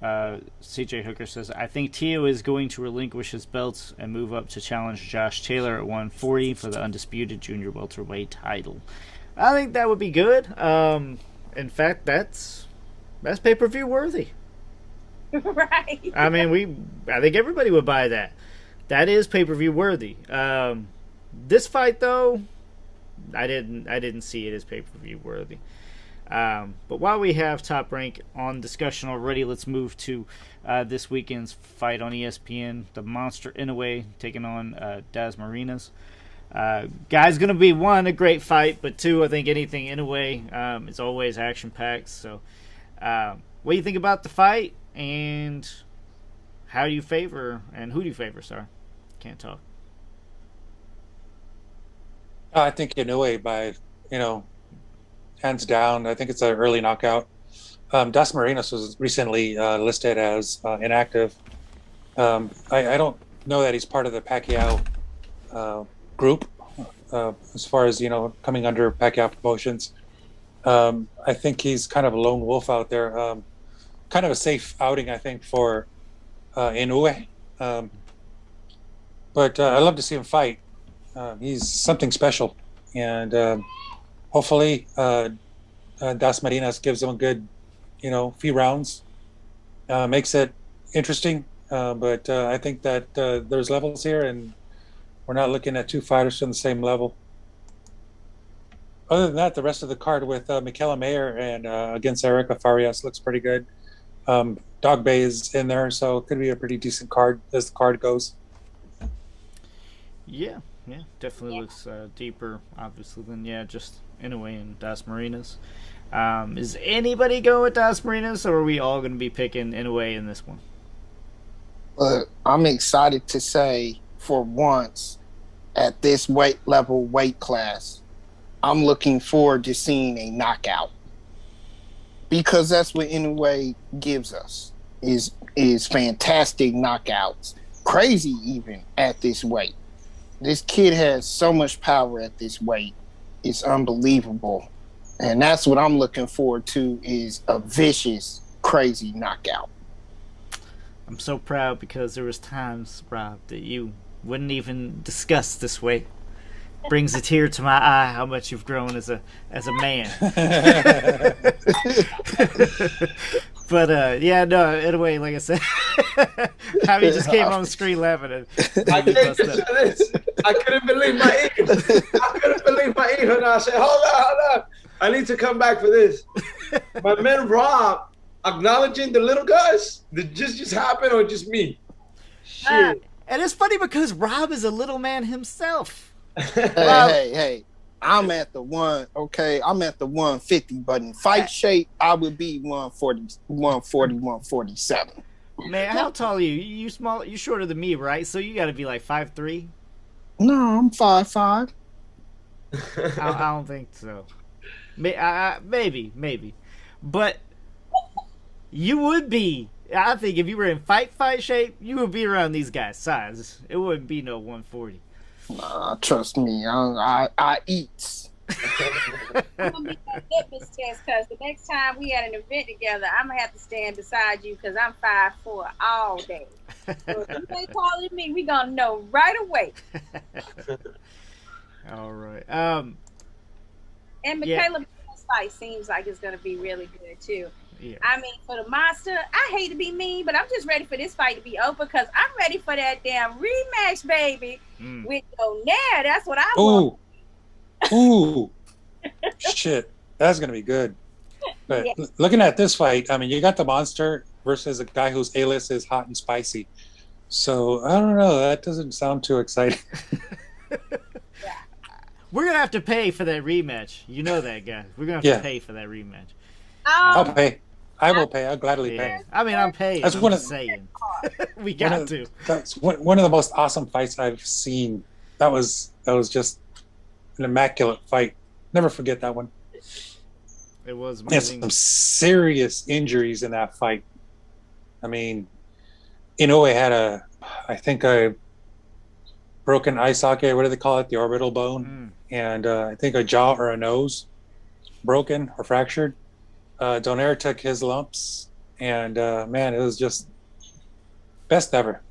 CJ Hooker says, I think Tio is going to relinquish his belts and move up to challenge Josh Taylor at 140 for the undisputed junior welterweight title. I think that would be good. In fact, that's pay-per-view worthy. Right. I mean, I think everybody would buy that. That is pay-per-view worthy. This fight, though, I didn't see it as pay-per-view worthy. But while we have Top Rank on discussion already, let's move to this weekend's fight on ESPN. The Monster Inoue taking on Das Marinas. Guy's going to be, one, a great fight, but two, I think anything Inoue is always action-packed. So what do you think about the fight, and how do you favor, and who do you favor, sorry? Can't talk. I think Inoue by, hands down. I think it's an early knockout. Das Marinas was recently listed as inactive. I don't know that he's part of the Pacquiao group as far as, coming under Pacquiao promotions. I think he's kind of a lone wolf out there. Kind of a safe outing, I think, for Inoue. But I love to see him fight. He's something special. And hopefully Das Marinas gives him a good, few rounds. Makes it interesting. But I think that there's levels here, and we're not looking at two fighters from the same level. Other than that, the rest of the card with Michaela Mayer and against Erica Farias looks pretty good. Dog Bay is in there, so it could be a pretty decent card as the card goes. Yeah, definitely looks deeper, obviously, than just Inoue and Das Marinas. Is anybody going with Das Marinas, or are we all going to be picking Inoue in this one? I'm excited to say, for once, at this weight class, I'm looking forward to seeing a knockout, because that's what Inoue gives us is fantastic knockouts, crazy even at this weight. This kid has so much power at this weight. It's unbelievable. And that's what I'm looking forward to, is a vicious, crazy knockout. I'm so proud, because there was times, Rob, that you wouldn't even discuss this weight. Brings a tear to my eye how much you've grown as a man. But anyway, like I said, how you just came on the screen laughing. I couldn't believe my ego. And I said, hold on. I need to come back for this. My man Rob acknowledging the little guys. Did just happen, or just me? Shit. And it's funny because Rob is a little man himself. Hey. I'm at the 150, but in fight shape, I would be 140, 147. Man, how tall are you? You small? You shorter than me, right? So you got to be like 5'3". No, I'm 5'5". I don't think so. Maybe, but you would be. I think if you were in fight shape, you would be around these guys' size. It wouldn't be no 140. Trust me, I eat. I'm gonna make that litmus test, because the next time we had an event together, I'm gonna have to stand beside you, because I'm 5'4" all day. So if you ain't taller than me, we gonna know right away. All right. And Michaela fight seems like it's gonna be really good too. Yeah. I mean, for the Monster, I hate to be mean, but I'm just ready for this fight to be over, because I'm ready for that damn rematch, baby. With O'Nair. That's what I want. Ooh. Shit. That's going to be good. But looking at this fight, I mean, you got the Monster versus a guy whose A-list is hot and spicy. So, I don't know. That doesn't sound too exciting. We're going to have to pay for that rematch. You know that, guy. We're going to have to pay for that rematch. I'll pay. I will pay. I'll gladly pay. I mean, I'm paying. That's I'm just saying. We got to. That's one of the most awesome fights I've seen. That was just an immaculate fight. Never forget that one. It was amazing. There's some serious injuries in that fight. I mean, Inoue had a broken eye socket. What do they call it? The orbital bone. And I think a jaw or a nose broken or fractured. Donaire took his lumps, and man, it was just best ever.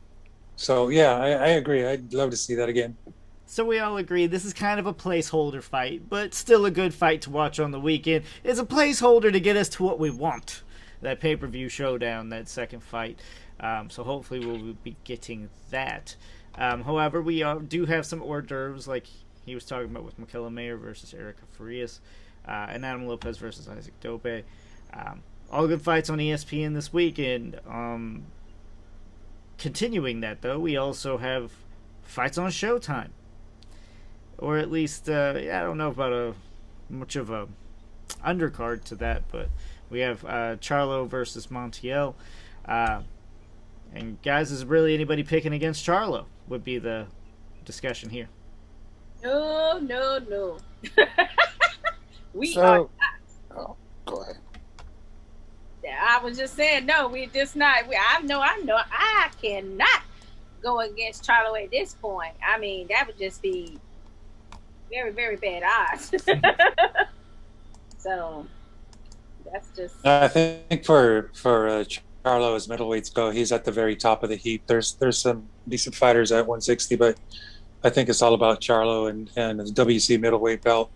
So yeah, I agree. I'd love to see that again. So we all agree this is kind of a placeholder fight, but still a good fight to watch on the weekend. It's a placeholder to get us to what we want, that pay-per-view showdown, that second fight. So hopefully we'll be getting that. However, we do have some hors d'oeuvres, like he was talking about with Michaela Mayer versus Erica Farias, and Adam Lopez versus Isaac Dope. All good fights on ESPN this week, and continuing that, though, we also have fights on Showtime. Or at least, I don't know about much of a undercard to that, but we have Charlo versus Montiel. And guys, is really anybody picking against Charlo would be the discussion here. No. We So, are not. oh, go ahead. I was just saying, no, we're just not. I know. I cannot go against Charlo at this point. I mean, that would just be very, very bad odds. So that's just. I think for Charlo, as middleweights go, he's at the very top of the heap. There's some decent fighters at 160, but I think it's all about Charlo and his WC middleweight belt.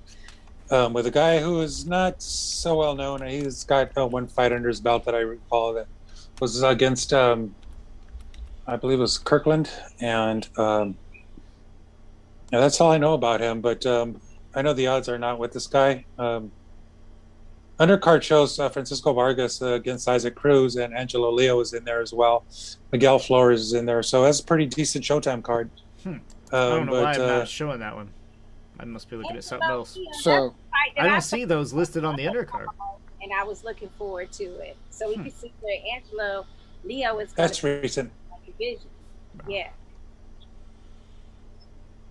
With a guy who is not so well known, he's got one fight under his belt that I recall that was against, I believe it was Kirkland, and that's all I know about him. But I know the odds are not with this guy. Undercard shows Francisco Vargas against Isaac Cruz, and Angelo Leo is in there as well. Miguel Flores is in there, so that's a pretty decent Showtime card. I don't know why I'm not showing that one. I must be looking at something else. So I don't see those listed on the undercard. And I was looking forward to it. So we can see where Angelo Leo is. That's recent. Division. Yeah.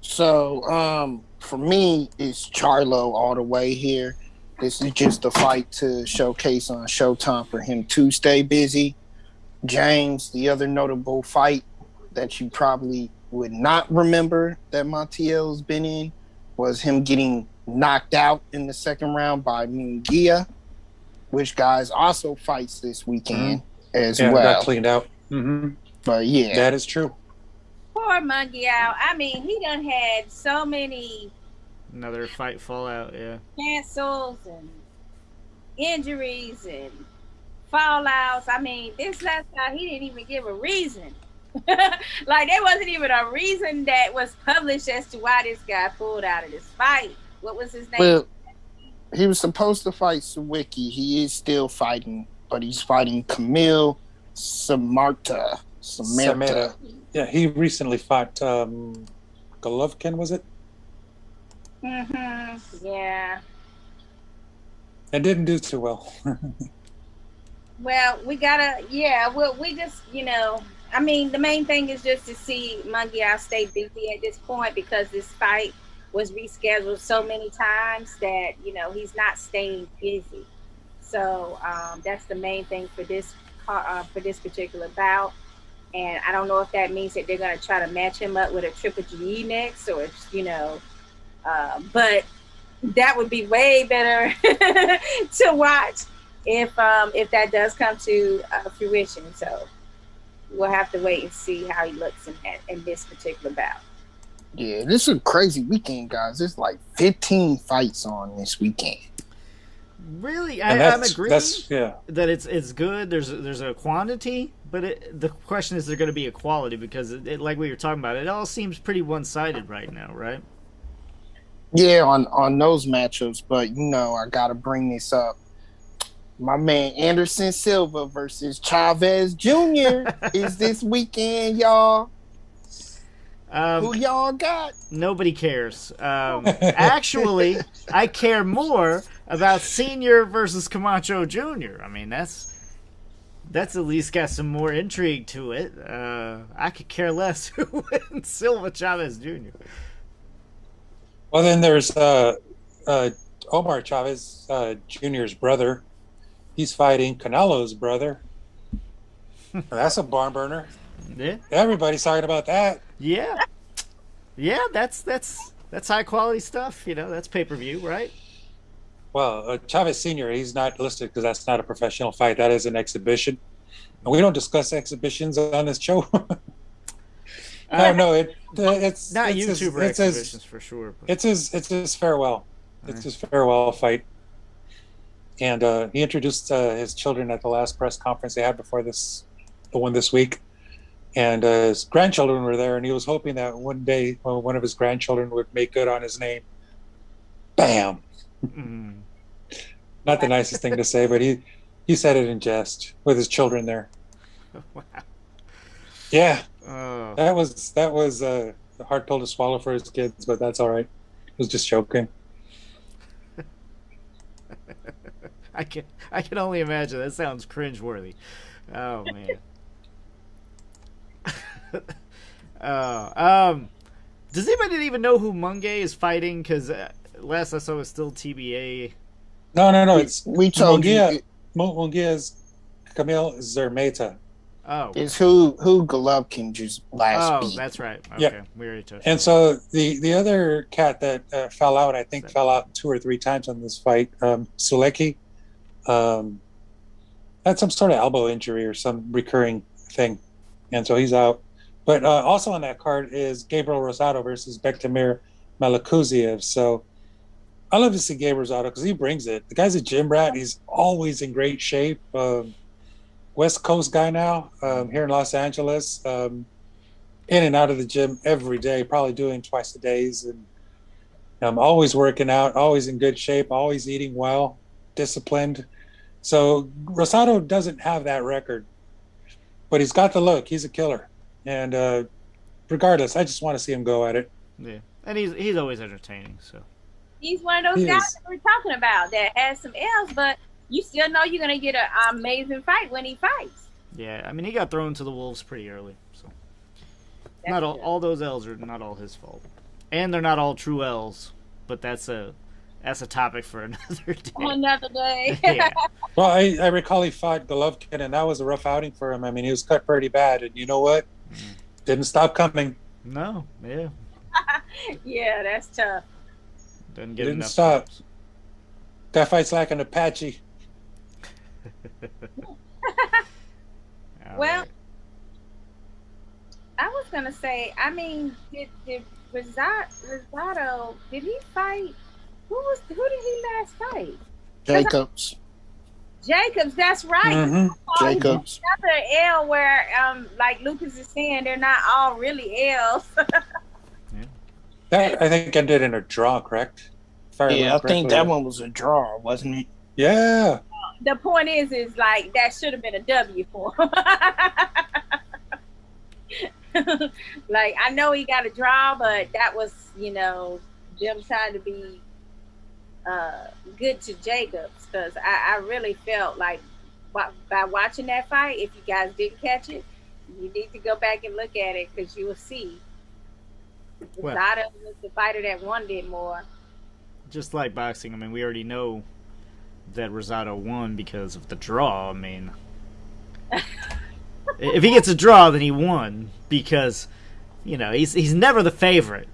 So, for me, it's Charlo all the way here. This is just a fight to showcase on Showtime for him to stay busy. James, the other notable fight that you probably would not remember that Montiel's been in was him getting knocked out in the second round by Munguia, which guys also fights this weekend as well. Got cleaned out. Mm-hmm. But yeah, that is true. Poor Munguia. I mean, he done had so many another fight fallout, yeah. Cancels and injuries and fallouts. I mean, this last guy, he didn't even give a reason. Like, there wasn't even a reason that was published as to why this guy pulled out of this fight. What was his name? Well, he was supposed to fight Sawicki. He is still fighting, but he's fighting Camille Samarta. Yeah, he recently fought Golovkin, was it? Mm-hmm. Yeah. It didn't do too well. Well, we gotta, we just, I mean, the main thing is just to see Munguia stay busy at this point, because this fight was rescheduled so many times that, he's not staying busy. So that's the main thing for this particular bout. And I don't know if that means that they're going to try to match him up with a Triple G next, or, but that would be way better to watch if that does come to fruition. So we'll have to wait and see how he looks in this particular bout. Yeah, this is a crazy weekend, guys. There's like 15 fights on this weekend. Really, I'm agreeing that it's good. There's a quantity, but the question is, there going to be a quality? Because like we were talking about, it all seems pretty one-sided right now, right? Yeah, on those matchups, but I got to bring this up. My man Anderson Silva versus Chavez Jr. is this weekend, y'all. Who y'all got? Nobody cares. Actually, I care more about Senior versus Camacho Jr. I mean, that's at least got some more intrigue to it. I could care less who wins Silva Chavez Jr. Well, then there's Omar Chavez Jr.'s brother. He's fighting Canelo's brother. That's a barn burner. Yeah. Everybody's talking about that. Yeah. Yeah, that's high quality stuff. That's pay-per-view, right? Well, Chavez Sr., he's not listed because that's not a professional fight. That is an exhibition. And we don't discuss exhibitions on this show. It's not it's YouTuber exhibitions for sure. But. It's his farewell. It's his farewell fight. And he introduced his children at the last press conference they had before the one this week. and his grandchildren were there, and he was hoping that one day one of his grandchildren would make good on his name. Bam! Not the nicest thing to say, but he said it in jest with his children there. Wow. Yeah, that was a hard pill to swallow for his kids, but that's all right. He was just joking. I can only imagine. That sounds cringeworthy. Oh man. Does anybody even know who Munge is fighting? Because last I saw it was still TBA. No. We told you. Munge is Camille Zermeta. Oh, It's who Golovkin just last beat. That's right. Okay, Yeah. we already touched. And so the other cat that fell out, I think, fell out 2 or 3 times on this fight. Sulecki had some sort of elbow injury or some recurring thing, and so he's out. But also on that card is Gabriel Rosado versus Bektamir Malakuziev. So I love to see Gabriel Rosado because he brings it. The guy's a gym rat. He's always in great shape. West Coast guy now, here in Los Angeles, in and out of the gym every day, probably doing twice a days, and always working out, always in good shape, always eating well, disciplined. So Rosado doesn't have that record, but he's got the look. He's a killer, and regardless, I just want to see him go at it. Yeah, and he's always entertaining. So He's one of those guys that we're talking about that has some L's, but you still know you're going to get an amazing fight when he fights. yeah, I mean he got thrown to the wolves pretty early, so That's not good. all those L's are not all his fault, and they're not all true L's. But that's a topic for another day. Another day. Yeah. Well, I recall he fought Golovkin, and that was a rough outing for him. I mean, he was cut pretty bad, and you know what? Didn't stop coming. No, yeah, Yeah, that's tough. didn't get Didn't enough stop. stops. That fight's like an Apache. All Well, right. I was gonna say, I mean, did Rosado, did he fight? Who did he last fight? Jacobs. Jacobs, that's right. Mm-hmm. Oh, Jacobs. Another L where, like Lucas is saying, they're not all really L's. That I think ended in a draw, correct? If I Yeah, I remember think correctly. that one was a draw, wasn't it? Yeah. The point is like that should have been a W for him. Like I know he got a draw, but that was, them trying to be good to Jacobs, because I really felt like by watching that fight, if you guys didn't catch it, you need to go back and look at it because you will see. Well- Rosado was the fighter that won it more. Just like boxing, I mean, we already know that Rosado won because of the draw. I mean, if he gets a draw, then he won because, he's never the favorite.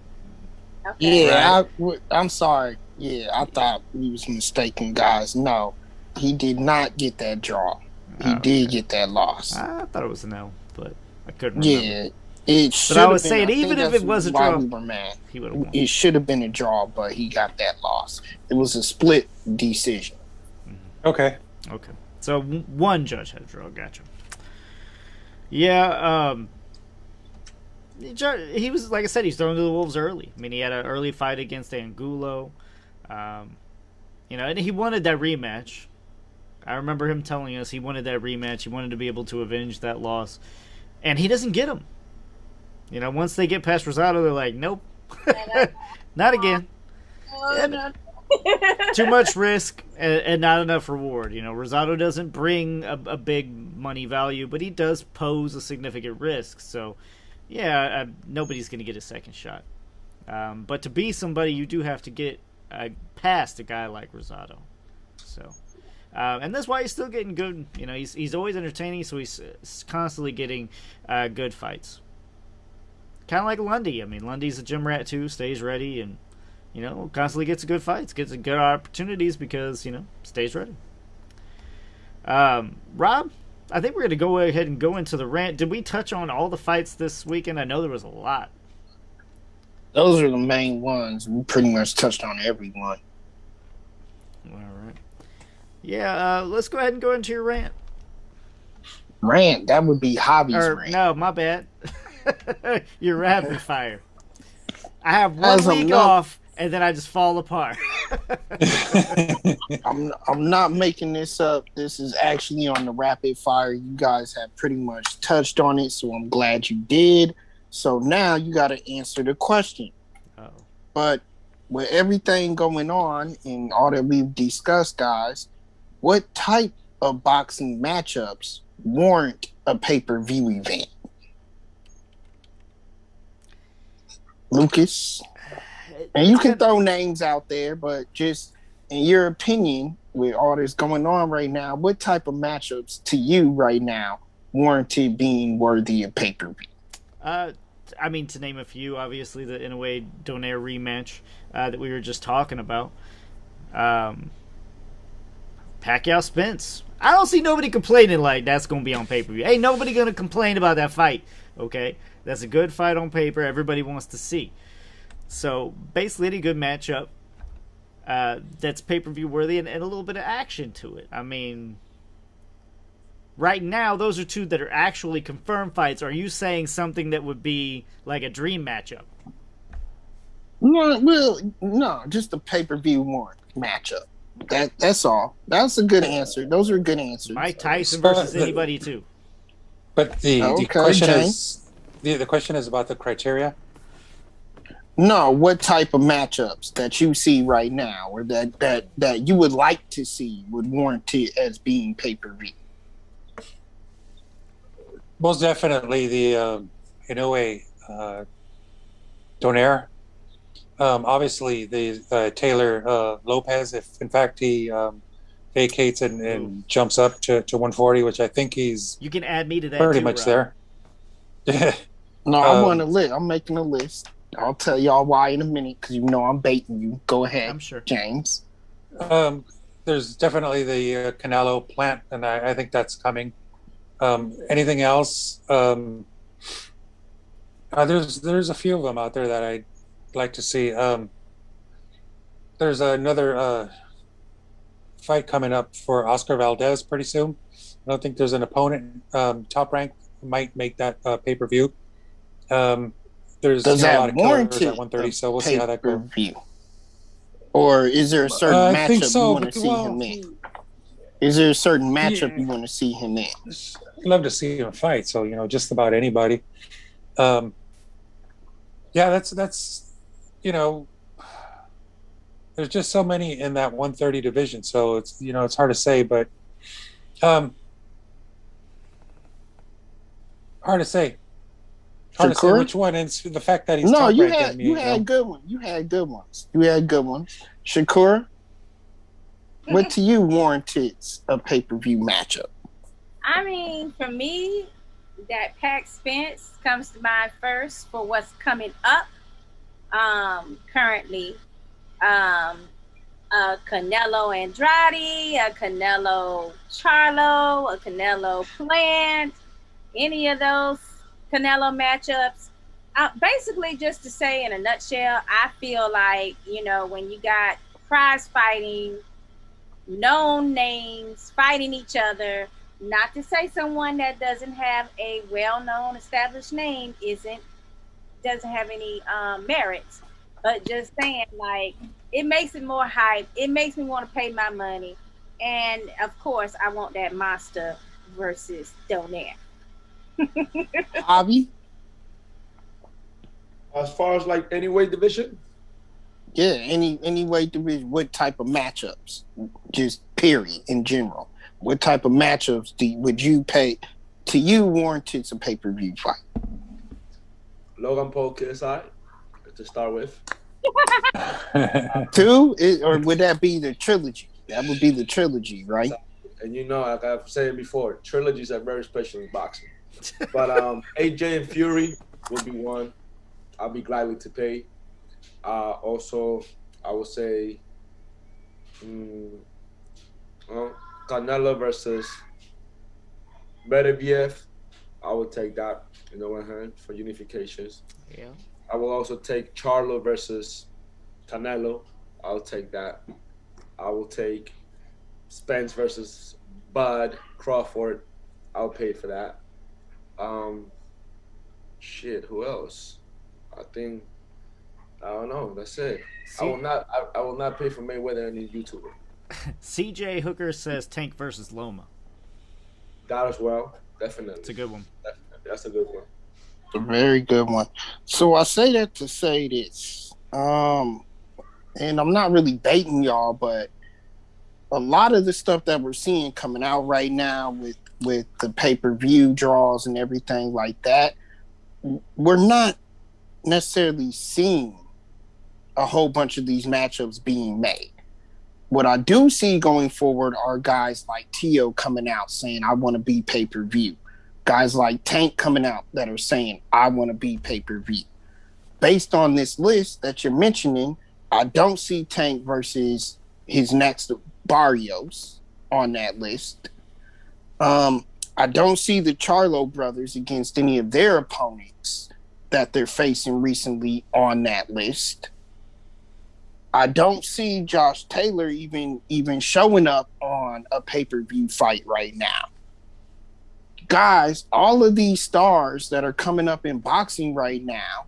Okay. Yeah, I'm sorry. Yeah, I thought we was mistaken, guys. No, he did not get that draw. He did get that loss. I thought it was an L, but I couldn't remember. Yeah, it should. But I was been, saying, I think even if that's it was a why draw, we were mad. he would have won. It should have been a draw, but he got that loss. It was a split decision. Okay. Okay. So one judge had a draw. Gotcha. Yeah, he was, like I said, he's thrown to the wolves early. I mean, he had an early fight against Angulo. And he wanted that rematch. I remember him telling us he wanted that rematch. He wanted to be able to avenge that loss. And he doesn't get him. Once they get past Rosado, they're like, nope. Not again. Oh, no. Too much risk and not enough reward. Rosado doesn't bring a big money value, but he does pose a significant risk. So, yeah, nobody's going to get a second shot. But to be somebody, you do have to get past a guy like Rosado. So, and that's why he's still getting good. He's always entertaining, so he's constantly getting good fights. Kind of like Lundy. I mean, Lundy's a gym rat too, stays ready, and constantly gets good fights, gets good opportunities because, stays ready. Rob, I think we're going to go ahead and go into the rant. Did we touch on all the fights this weekend? I know there was a lot. Those are the main ones. We pretty much touched on everyone. All right. Yeah, let's go ahead and go into your rant. Rant. That would be Hobby's rant. No, my bad. You're rapid fire. I have one As I'm week not- off, and then I just fall apart. I'm not making this up. This is actually on the rapid fire. You guys have pretty much touched on it, so I'm glad you did. So now you got to answer the question. Oh. But with everything going on and all that we've discussed, guys, what type of boxing matchups warrant a pay-per-view event? Lucas? And you can throw names out there, but just in your opinion, with all this going on right now, what type of matchups to you right now warranted being worthy of pay-per-view? I mean, to name a few, obviously the in a way Donaire rematch that we were just talking about. Pacquiao Spence. I don't see nobody complaining like that's going to be on pay-per-view. Ain't nobody going to complain about that fight, okay? That's a good fight on paper. Everybody wants to see. So basically, any good matchup that's pay-per-view worthy and a little bit of action to it. I mean, right now, those are two that are actually confirmed fights. Are you saying something that would be like a dream matchup? No, well, no, just a pay-per-view one matchup. That's all. That's a good answer. Those are good answers. Mike Tyson versus anybody too. But the question the question is about the criteria. No, what type of matchups that you see right now, or that you would like to see, would warrant it as being pay-per-view? Most definitely the Inoue Donaire. Obviously, the Taylor Lopez, if in fact he vacates and jumps up to 140, which I think he's you can add me to that pretty too, much Rob. there. No, I'm on a list. I'm making a list. I'll tell y'all why in a minute, because you know I'm baiting you. Go ahead, I'm sure. James. There's definitely the Canelo plant, and I think that's coming. Anything else? There's a few of them out there that I'd like to see. There's another fight coming up for Oscar Valdez pretty soon. I don't think there's an opponent. Top Rank might make that pay-per-view. There's Does a that lot of killers warrant at 130, so we'll see how that goes. Or is there a certain I think matchup so, you want to see him in? Is there a certain matchup you want to see him in? I'd love to see him fight. So just about anybody. Yeah, that's there's just so many in that 130 division. So it's it's hard to say, but hard to say. Hard to say which one, and it's the fact that he's top you ranked. had good ones. You had good ones. Shakur, what to you warranted a pay-per-view matchup? I mean, for me, that Pac Spence comes to mind first for what's coming up currently. A Canelo Andrade, a Canelo Charlo, a Canelo Plant, any of those Canelo matchups. Basically, just to say in a nutshell, I feel like, when you got prize fighting, known names fighting each other, not to say someone that doesn't have a well-known established name doesn't have any merits, but just saying, like, it makes it more hype. It makes me want to pay my money. And of course, I want that monster versus Donaire. As far as like any weight division? Yeah, any weight division, what type of matchups? Just period in general. What type of matchups would you pay to you warranted a pay-per-view fight? Logan Paul KSI to start with. Two? Or would that be the trilogy? That would be the trilogy, right? And like I've said before, trilogies are very special in boxing. But AJ and Fury will be one. I'll be gladly to pay. Also, I would say Canelo versus Beterbiev. I would take that in the one hand for unifications. Yeah. I will also take Charlo versus Canelo. I'll take that. I will take Spence versus Bud Crawford. I'll pay for that. Shit, who else? I think I don't know. That's it. I will not. I will not pay for Mayweather and his YouTuber. CJ Hooker says Tank versus Loma. That as well, definitely. It's a good one. Definitely. That's a good one. A very good one. So I say that to say this, and I'm not really baiting y'all, but a lot of the stuff that we're seeing coming out right now with the pay-per-view draws and everything like that, we're not necessarily seeing a whole bunch of these matchups being made. What I do see going forward are guys like Tio coming out saying, I want to be pay-per-view. Guys like Tank coming out that are saying, I want to be pay-per-view. Based on this list that you're mentioning, I don't see Tank versus his next Barrios on that list. I don't see the Charlo brothers against any of their opponents that they're facing recently on that list. I don't see Josh Taylor even showing up on a pay-per-view fight right now. Guys, all of these stars that are coming up in boxing right now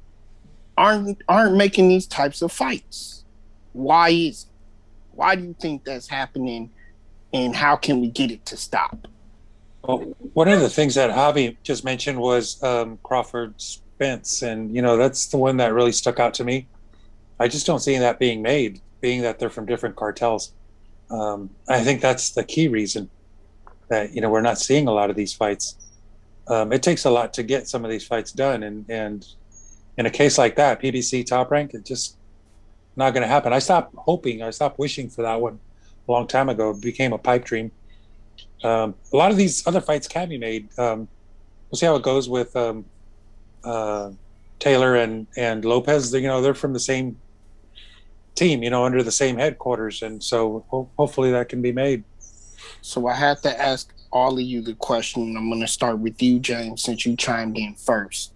aren't making these types of fights. Why is it? Why do you think that's happening, and how can we get it to stop? Well, one of the things that Javi just mentioned was Crawford Spence, and that's the one that really stuck out to me. I just don't see that being made, being that they're from different cartels. I think that's the key reason that we're not seeing a lot of these fights. It takes a lot to get some of these fights done, and in a case like that, PBC Top Rank, it just not going to happen. I stopped wishing for that one a long time ago. It became a pipe dream. A lot of these other fights can be made. We'll see how it goes with Taylor and Lopez. They're from the same team, under the same headquarters, and so hopefully that can be made. So I have to ask all of you the question. I'm going to start with you, James, since you chimed in first.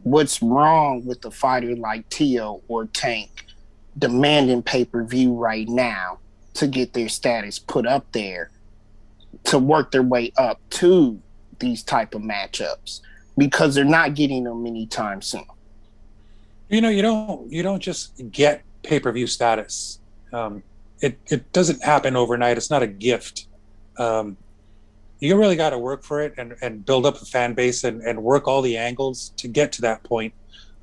What's wrong with a fighter like Tio or Tank demanding pay-per-view right now to get their status put up there, to work their way up to these type of matchups, because they're not getting them anytime soon? You don't just get pay-per-view status. It doesn't happen overnight. It's not a gift. You really got to work for it and build up a fan base and work all the angles to get to that point.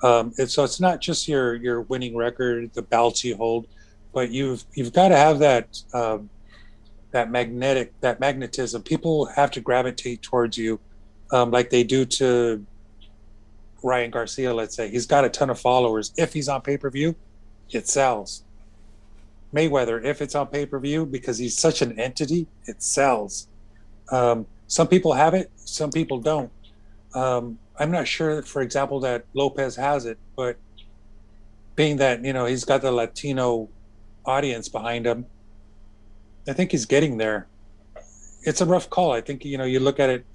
So it's not just your winning record, the belts you hold, but you've got to have that magnetism. People have to gravitate towards you, like they do to Ryan Garcia. Let's say he's got a ton of followers. If he's on pay-per-view, it sells. Mayweather, if it's on pay-per-view, because he's such an entity, it sells. Some people have it, some people don't. I'm not sure, for example, that Lopez has it, but being that, he's got the Latino audience behind him, I think he's getting there. It's a rough call. I think, you look at it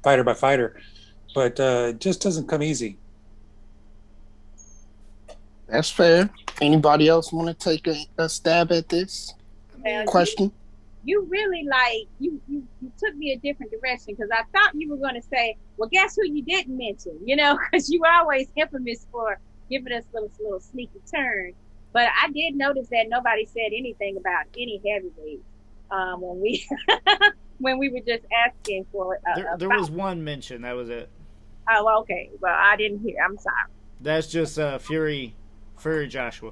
fighter by fighter, but it just doesn't come easy. That's fair. Anybody else want to take a stab at this question? You really you took me a different direction, because I thought you were going to say, well, guess who you didn't mention, because you were always infamous for giving us little sneaky turn. But I did notice that nobody said anything about any heavyweights when we were just asking for there was one mention. That was it. Oh, okay. Well, I didn't hear. I'm sorry. That's just Fury Joshua.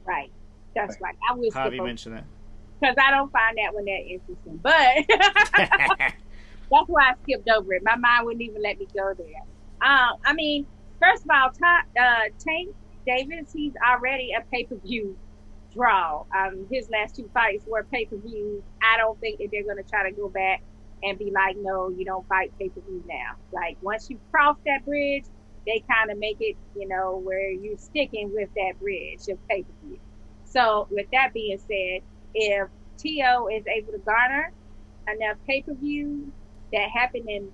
Right. That's right. I will. Javi mentioned that. Because I don't find that one that interesting. But that's why I skipped over it. My mind wouldn't even let me go there. I mean, first of all, Tank Davis, he's already a pay-per-view draw. His last two fights were pay-per-view. I don't think that they're going to try to go back and be like, no, you don't fight pay-per-view now. Like, once you cross that bridge, they kind of make it, where you're sticking with that bridge of pay-per-view. So with that being said, if Tio is able to garner enough pay-per-view that happened in,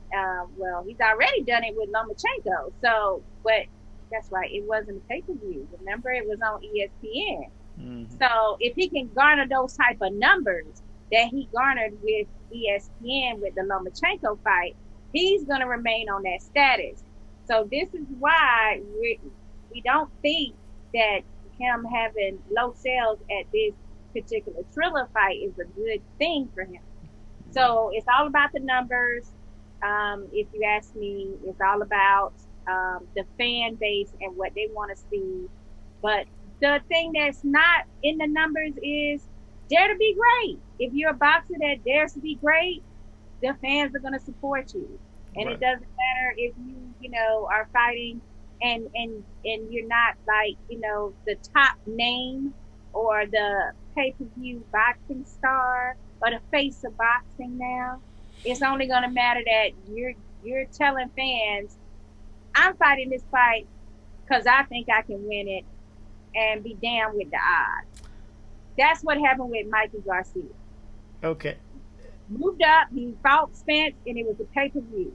he's already done it with Lomachenko. So, but that's right, it wasn't a pay-per-view. Remember, it was on ESPN. Mm-hmm. So if he can garner those type of numbers, that he garnered with ESPN with the Lomachenko fight, he's going to remain on that status. So this is why we don't think that him having low sales at this particular Triller fight is a good thing for him. So it's all about the numbers. If you ask me, it's all about the fan base and what they want to see. But the thing that's not in the numbers is dare to be great. If you're a boxer that dares to be great, the fans are going to support you. And It doesn't matter if you know, are fighting and you're not like, you know, the top name or the pay-per-view boxing star or the face of boxing now. It's only going to matter that you're telling fans, I'm fighting this fight because I think I can win it and be down with the odds. That's what happened with Mikey Garcia. Okay. Moved up, he fought Spence, and it was a pay-per-view.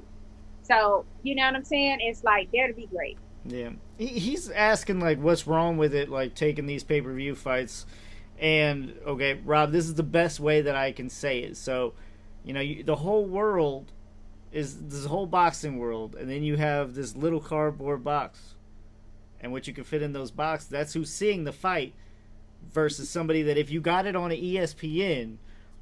So, you know what I'm saying? It's like, dare to be great. Yeah. He's asking, like, what's wrong with it, like, taking these pay-per-view fights. And, okay, Rob, this is the best way that I can say it. So, you know, the whole world is this whole boxing world, and then you have this little cardboard box. And what you can fit in those boxes, that's who's seeing the fight versus somebody that if you got it on an ESPN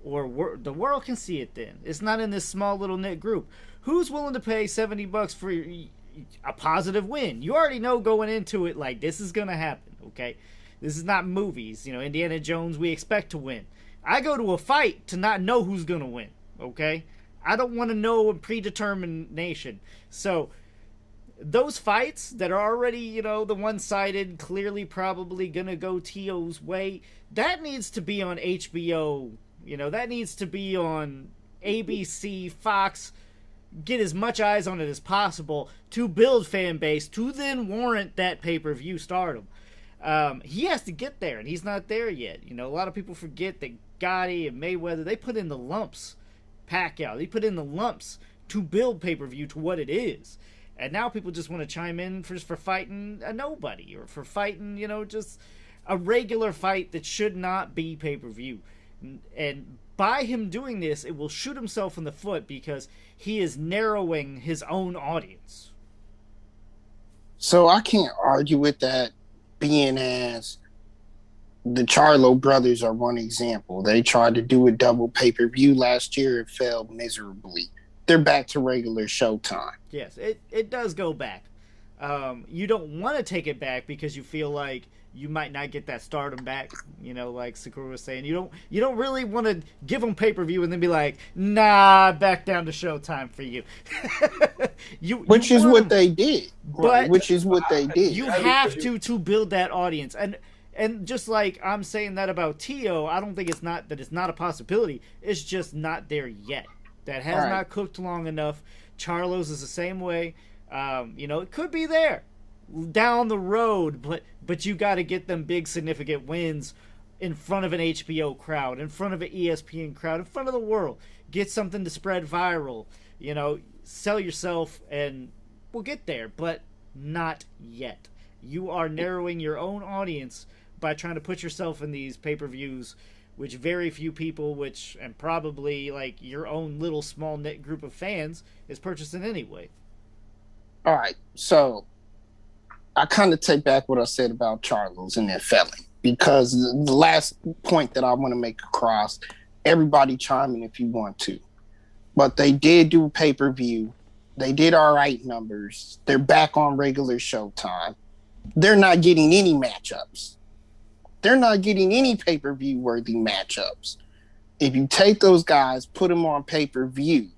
or the world can see it then. It's not in this small little knit group. Who's willing to pay $70 for a positive win? You already know going into it, like, this is going to happen, okay? This is not movies. You know, Indiana Jones, we expect to win. I go to a fight to not know who's going to win, okay? I don't want to know a predetermination. So those fights that are already, you know, the one-sided, clearly probably going to go T.O.'s way, that needs to be on HBO. You know, that needs to be on ABC, Fox. Get as much eyes on it as possible to build fan base, to then warrant that pay-per-view stardom. He has to get there, and he's not there yet. You know, a lot of people forget that Gotti and Mayweather, they put in the lumps. Pacquiao, they put in the lumps to build pay-per-view to what it is. And now people just want to chime in for fighting a nobody or for fighting, you know, just a regular fight that should not be pay-per-view. And by him doing this, it will shoot himself in the foot because he is narrowing his own audience. So I can't argue with that, being as the Charlo brothers are one example. They tried to do a double pay-per-view last year and failed miserably. They're back to regular Showtime. Yes, it does go back. You don't want to take it back because you feel like you might not get that stardom back. You know, like Sakura was saying, you don't really want to give them pay-per-view and then be like, nah, back down to Showtime for you. Which is what they did. But which is what they did. You have to build that audience. And just like I'm saying that about Tio, I don't think it's not a possibility. It's just not there yet. That has not cooked long enough. Charlo's is the same way. You know, it could be there down the road, but you got to get them big significant wins in front of an HBO crowd, in front of an ESPN crowd, in front of the world. Get something to spread viral. You know, sell yourself, and we'll get there, but not yet. You are narrowing your own audience by trying to put yourself in these pay-per-views, which very few people, and probably like your own little small knit group of fans, is purchasing anyway. All right, so I kind of take back what I said about Charlos and their felling, because the last point that I want to make across, everybody chime in if you want to, but they did do pay-per-view. They did all right numbers. They're back on regular Showtime. They're not getting any matchups. They're not getting any pay-per-view worthy matchups. If you take those guys, put them on pay-per-view,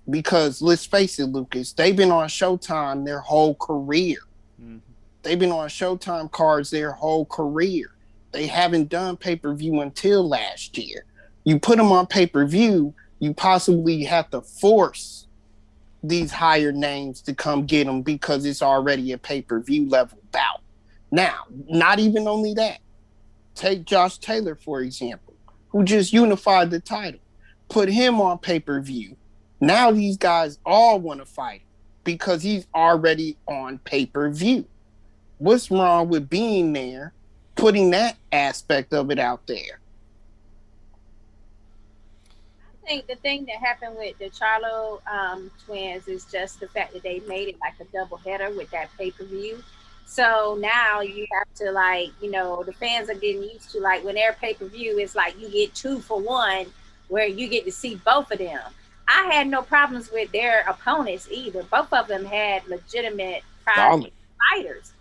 because let's face it, Lucas, they've been on Showtime their whole career. Mm-hmm. They've been on Showtime cards their whole career. They haven't done pay-per-view until last year. You put them on pay-per-view, you possibly have to force these higher names to come get them because it's already a pay-per-view level bout. Now, not even only that. Take Josh Taylor, for example, who just unified the title. Put him on pay-per-view. Now these guys all want to fight him because he's already on pay-per-view. What's wrong with being there, putting that aspect of it out there? think the thing that happened with the Charlo twins is just the fact that they made it like a double header with that pay-per-view. So now you have to, like, the fans are getting used to, like, when their pay-per-view is like you get 2 for 1, where you get to see both of them. I had no problems with their opponents either. Both of them had legitimate prize fighters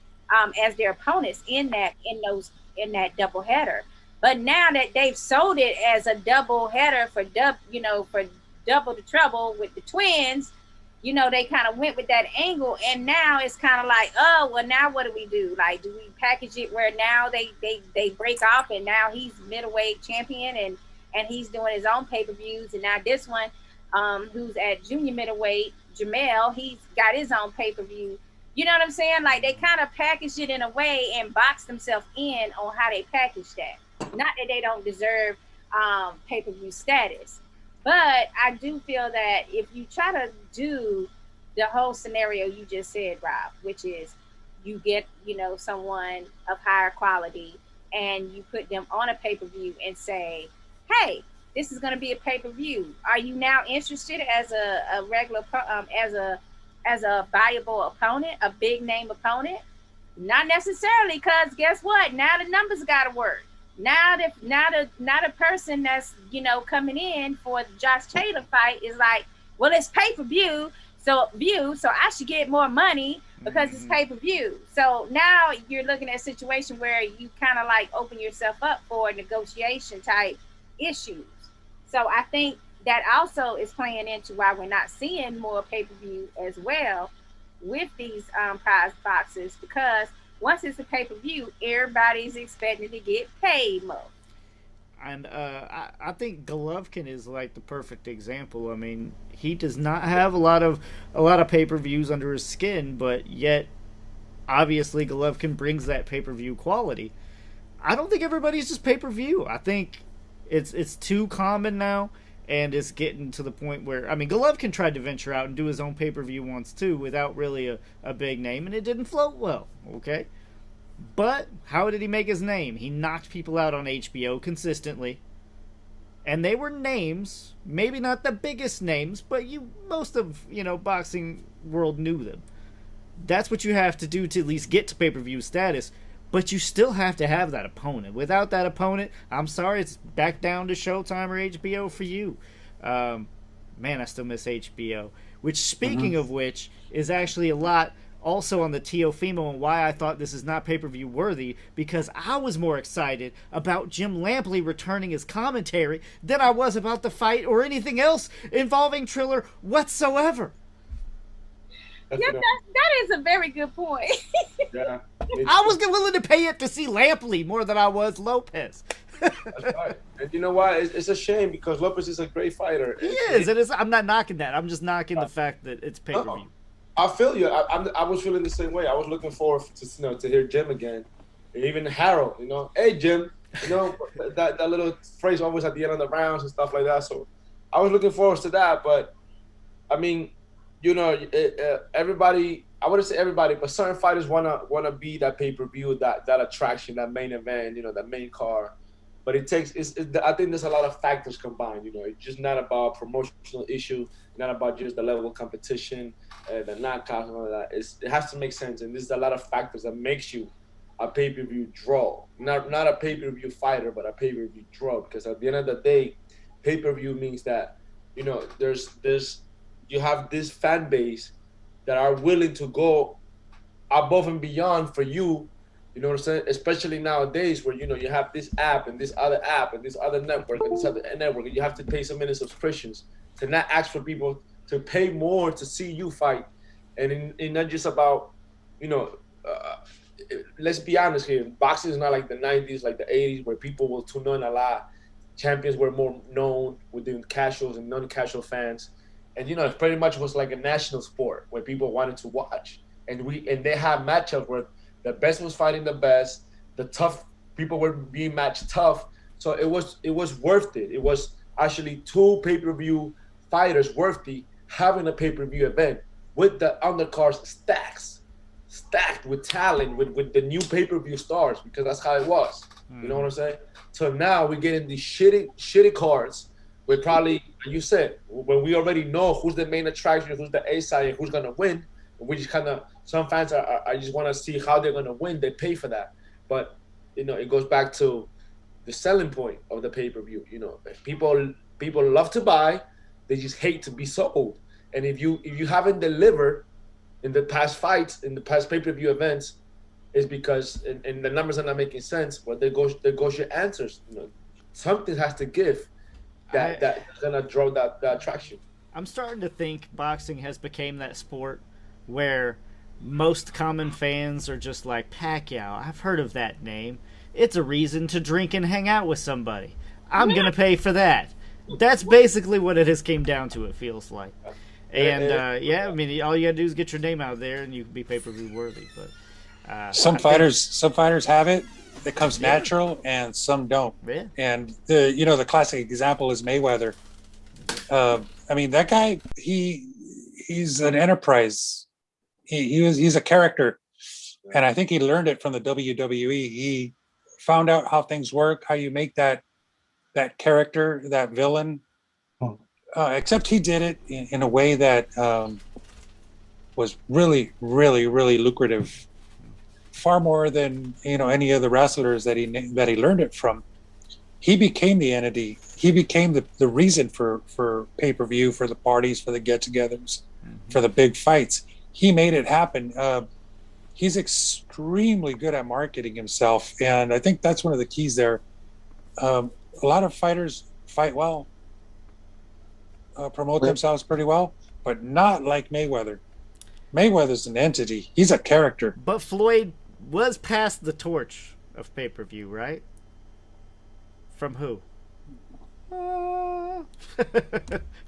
as their opponents in that double header. But now that they've sold it as a double header for double the trouble with the twins, they kind of went with that angle, and now it's kind of like, oh, well, now what do we do? Like, do we package it where now they break off, and now he's middleweight champion, and he's doing his own pay-per-views, and now this one, who's at junior middleweight, Jamel, he's got his own pay-per-view. You know what I'm saying? Like, they kind of packaged it in a way and boxed themselves in on how they package that. Not that they don't deserve pay-per-view status, but I do feel that if you try to do the whole scenario you just said, Rob, which is you get, someone of higher quality and you put them on a pay-per-view and say, hey, this is going to be a pay-per-view. Are you now interested as a regular, as a viable opponent, a big name opponent? Not necessarily, because guess what? Now the numbers got to work. Now the person that's coming in for the Josh Taylor fight is like, well, it's pay-per-view, so I should get more money because it's pay-per-view. So now you're looking at a situation where you kind of like open yourself up for negotiation type issues. So I think that also is playing into why we're not seeing more pay-per-view as well with these prize boxes, because once it's a pay-per-view, everybody's expecting to get paid more. And I think Golovkin is like the perfect example. I mean, he does not have a lot of pay-per-views under his skin, but yet obviously Golovkin brings that pay-per-view quality. I don't think everybody's just pay-per-view. I think it's too common now, and it's getting to the point where, I mean, Golovkin tried to venture out and do his own pay-per-view once too without really a big name, and it didn't float well, okay? But how did he make his name? He knocked people out on HBO consistently. And they were names, maybe not the biggest names, but most of, boxing world knew them. That's what you have to do to at least get to pay-per-view status, but you still have to have that opponent. Without that opponent, I'm sorry, it's back down to Showtime or HBO for you. Man, I still miss HBO. Which, speaking of which, is actually a lot also on the Teofimo, and why I thought this is not pay-per-view worthy, because I was more excited about Jim Lampley returning his commentary than I was about the fight or anything else involving Triller whatsoever. Yeah, that is a very good point. Yeah, I was willing to pay it to see Lampley more than I was Lopez. That's right. And you know what? It's a shame because Lopez is a great fighter. He is. I'm not knocking that. I'm just knocking the fact that it's pay-per-view. I feel you. I was feeling the same way. I was looking forward to hear Jim again, and even Harold. Hey Jim. That little phrase always at the end of the rounds and stuff like that. So I was looking forward to that. But I mean, everybody. I wouldn't say everybody, but certain fighters wanna be that pay-per-view, that attraction, that main event. That main card. But it takes. I think there's a lot of factors combined. It's just not about promotional issue, not about just the level of competition, the knockouts and all that. It has to make sense, and there's a lot of factors that makes you a pay-per-view draw. Not a pay-per-view fighter, but a pay-per-view draw. Because at the end of the day, pay-per-view means that there's you have this fan base that are willing to go above and beyond for you. You know what I'm saying? Especially nowadays where, you have this app and this other network and this other network, and you have to pay so many subscriptions to not ask for people to pay more to see you fight. And not just about, let's be honest here. Boxing is not like the 90s, like the 80s, where people will tune in a lot. Champions were more known within casuals and non-casual fans. And, it pretty much was like a national sport where people wanted to watch. And they had matchups where the best was fighting the best. The tough people were being matched tough. So it was worth it. It was actually two pay-per-view fighters worthy having a pay-per-view event with the undercards stacked with talent, with the new pay-per-view stars, because that's how it was. You know what I'm saying? So now we're getting these shitty cards we probably, you said, when we already know who's the main attraction, who's the A side, and who's gonna win. We just kind of, some fans I just want to see how they're gonna win. They pay for that, but it goes back to the selling point of the pay-per-view. People love to buy, they just hate to be sold. And if you haven't delivered in the past fights, in the past pay-per-view events, it's because and the numbers are not making sense. But there goes your answers. Something has to give that's gonna draw that attraction. I'm starting to think boxing has become that sport where most common fans are just like, Pacquiao, I've heard of that name. It's a reason to drink and hang out with somebody. I'm going to pay for that. That's basically what it has came down to, it feels like. And, I mean, all you got to do is get your name out there and you can be pay-per-view worthy. But some fighters have it. It comes natural, and some don't. Yeah. And the classic example is Mayweather. I mean, that guy, he's an enterprise. He's a character, and I think he learned it from the WWE. He found out how things work, how you make that character, that villain. Except he did it in a way that was really, really, really lucrative, far more than any of the wrestlers that he learned it from. He became the entity. He became the reason for pay-per-view, for the parties, for the get-togethers, for the big fights. He made it happen. He's extremely good at marketing himself, and I think that's one of the keys there. A lot of fighters fight well, promote themselves pretty well, but not like Mayweather. Mayweather's an entity. He's a character. But Floyd was passed the torch of pay-per-view, right? From who?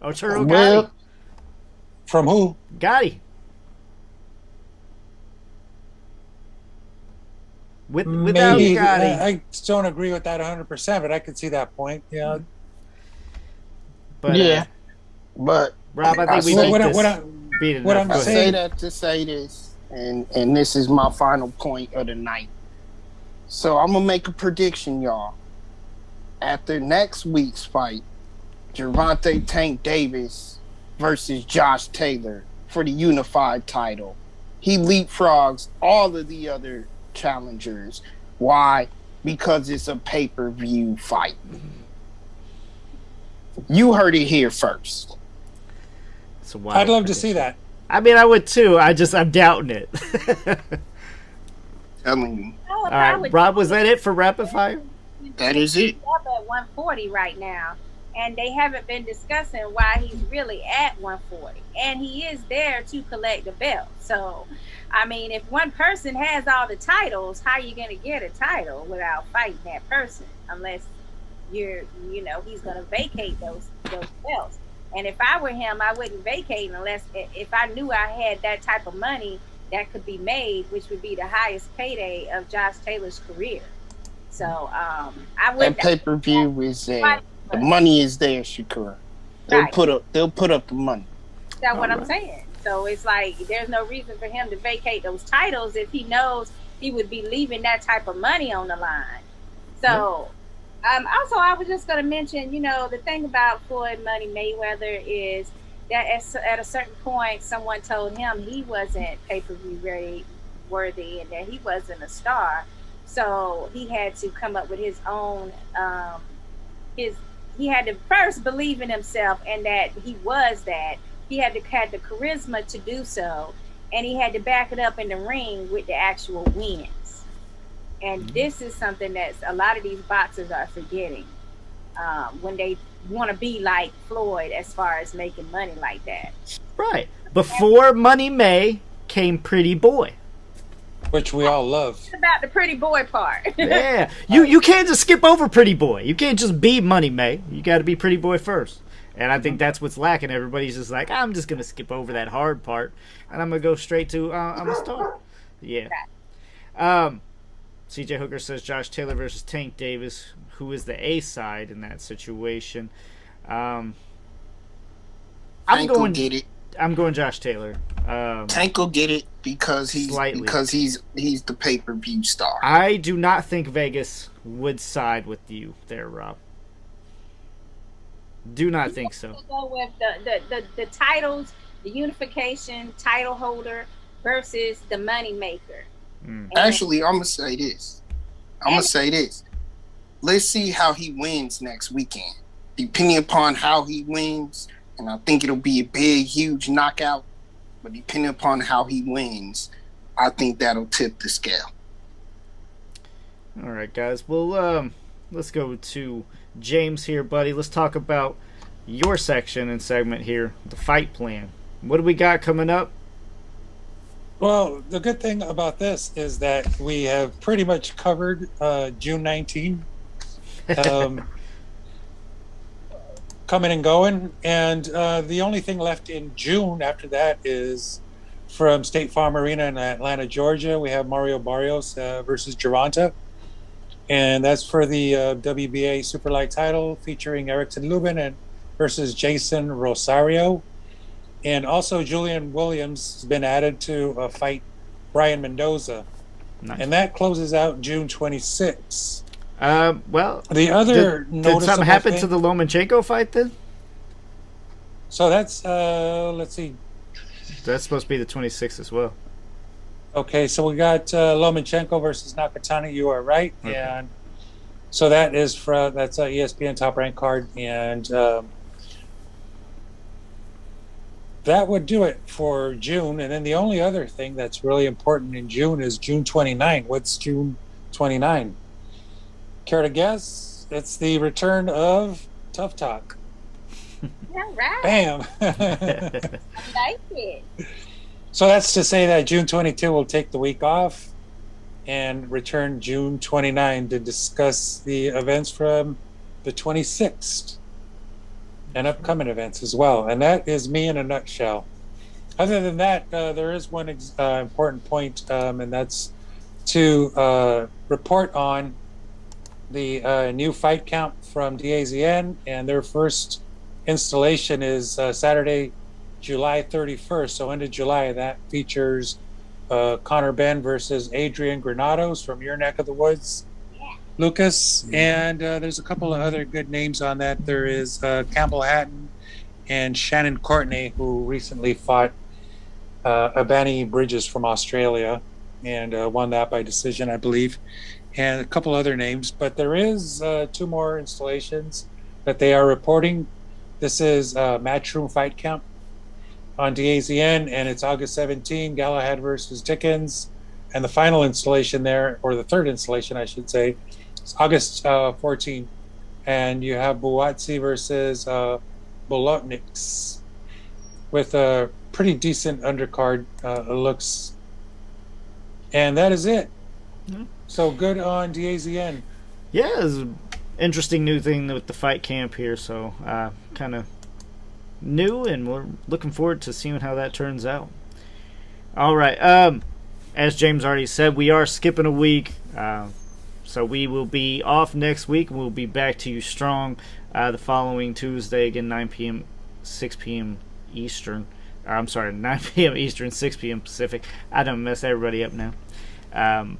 Arturo Gotti. From who? Gotti. Without Maybe. Gotti. I don't agree with that 100%, but I could see that point. Yeah. But, but Rob, I think we beat enough. I'm I saying, say that to say this, and this is my final point of the night. So I'm gonna make a prediction, y'all. After next week's fight, Gervonta Tank Davis versus Josh Taylor for the unified title, he leapfrogs all of the other challengers. Why? Because it's a pay-per-view fight. You heard it here first. I'd love to see that. I mean, I would too. I'm doubting it. Telling you. All right, Rob, was that it for rapid fire? That is it. Up at 140 right now, and they haven't been discussing why he's really at 140, and he is there to collect the belt. So, I mean, if one person has all the titles, how are you going to get a title without fighting that person? Unless he's going to vacate those belts. And if I were him, I wouldn't vacate unless if I knew I had that type of money that could be made, which would be the highest payday of Josh Taylor's career. So I wouldn't. That pay-per-view is there. The money is there, Shakur. They'll put up the money. That's what I'm saying. So it's like there's no reason for him to vacate those titles if he knows he would be leaving that type of money on the line. So also I was just going to mention, the thing about Floyd Money Mayweather is that at a certain point someone told him he wasn't pay-per-view ready worthy and that he wasn't a star. So he had to come up with his own, he had to first believe in himself and that he was that. He had the charisma to do so, and he had to back it up in the ring with the actual wins. And this is something that a lot of these boxers are forgetting when they want to be like Floyd as far as making money like that. Right. Before Money May came Pretty Boy. Which we all love. It's about the pretty boy part. Yeah. You can't just skip over Pretty Boy. You can't just be Money May. You got to be Pretty Boy first. And I think that's what's lacking. Everybody's just like, I'm just going to skip over that hard part, and I'm going to go straight to, I'm a star. Yeah. CJ Hooker says Josh Taylor versus Tank Davis, who is the A side in that situation. I'm going Josh Taylor. Tank will get it because he's the pay-per-view star. I do not think Vegas would side with you there, Rob. Do not think so. Go with the titles, the unification title holder versus the money maker. Actually, I'm gonna say this. Let's see how he wins next weekend. Depending upon how he wins, and I think it'll be a big, huge knockout. But depending upon how he wins, I think that'll tip the scale. All right, guys. Well, let's go to James here, buddy. Let's talk about your section and segment here, the fight plan. What do we got coming up? Well, the good thing about this is that we have pretty much covered June 19. Coming and going, and the only thing left in June after that is from State Farm Arena in Atlanta, Georgia. We have Mario Barrios versus Gervonta, and that's for the WBA Superlight title, featuring Erickson Lubin and versus Jason Rosario, and also Julian Williams has been added to fight Brian Mendoza, and that closes out June 26. Well, the other did something happen to the Lomachenko fight then? So that's let's see. That's supposed to be the 26th as well. Okay, so we got Lomachenko versus Nakatani. You are right, Okay. and so that's a ESPN Top Rank card, and that would do it for June. And then the only other thing that's really important in June is June 29. What's June 29? Care to guess? It's the return of Tough Talk. All right. Bam. I like it. So that's to say that June 22 will take the week off and return June 29 to discuss the events from the 26th and upcoming events as well. And that is me in a nutshell. Other than that, there is one important point, and that's to report on the new fight count from DAZN, and their first installation is Saturday, July 31st. So end of July, that features Connor Ben versus Adrian Granados from your neck of the woods, Lucas. And there's a couple of other good names on that. There is Campbell Hatton and Shannon Courtney, who recently fought Abani Bridges from Australia and won that by decision, I believe, and a couple other names. But there is two more installations that they are reporting. This is Matchroom Fight Count on DAZN, and it's August 17, Galahad versus Dickens. And the final installation there, or the third installation, I should say, is August 14. And you have Buatsi versus Bolotniks with a pretty decent undercard looks. And that is it. Mm-hmm. So good on DAZN. Yeah, it's an interesting new thing with the fight camp here. So kind of new, and we're looking forward to seeing how that turns out. All right. As James already said, we are skipping a week. So we will be off next week. We'll be back to you strong the following Tuesday, again, 9 p.m., 6 p.m. Eastern. I'm sorry, 9 p.m. Eastern, 6 p.m. Pacific. I don't mess everybody up now.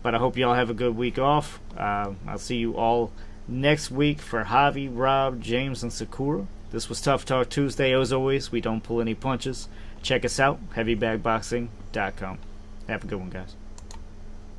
But I hope you all have a good week off. I'll see you all next week for Javi, Rob, James, and Sakura. This was Tough Talk Tuesday. As always, we don't pull any punches. Check us out, heavybagboxing.com. Have a good one, guys.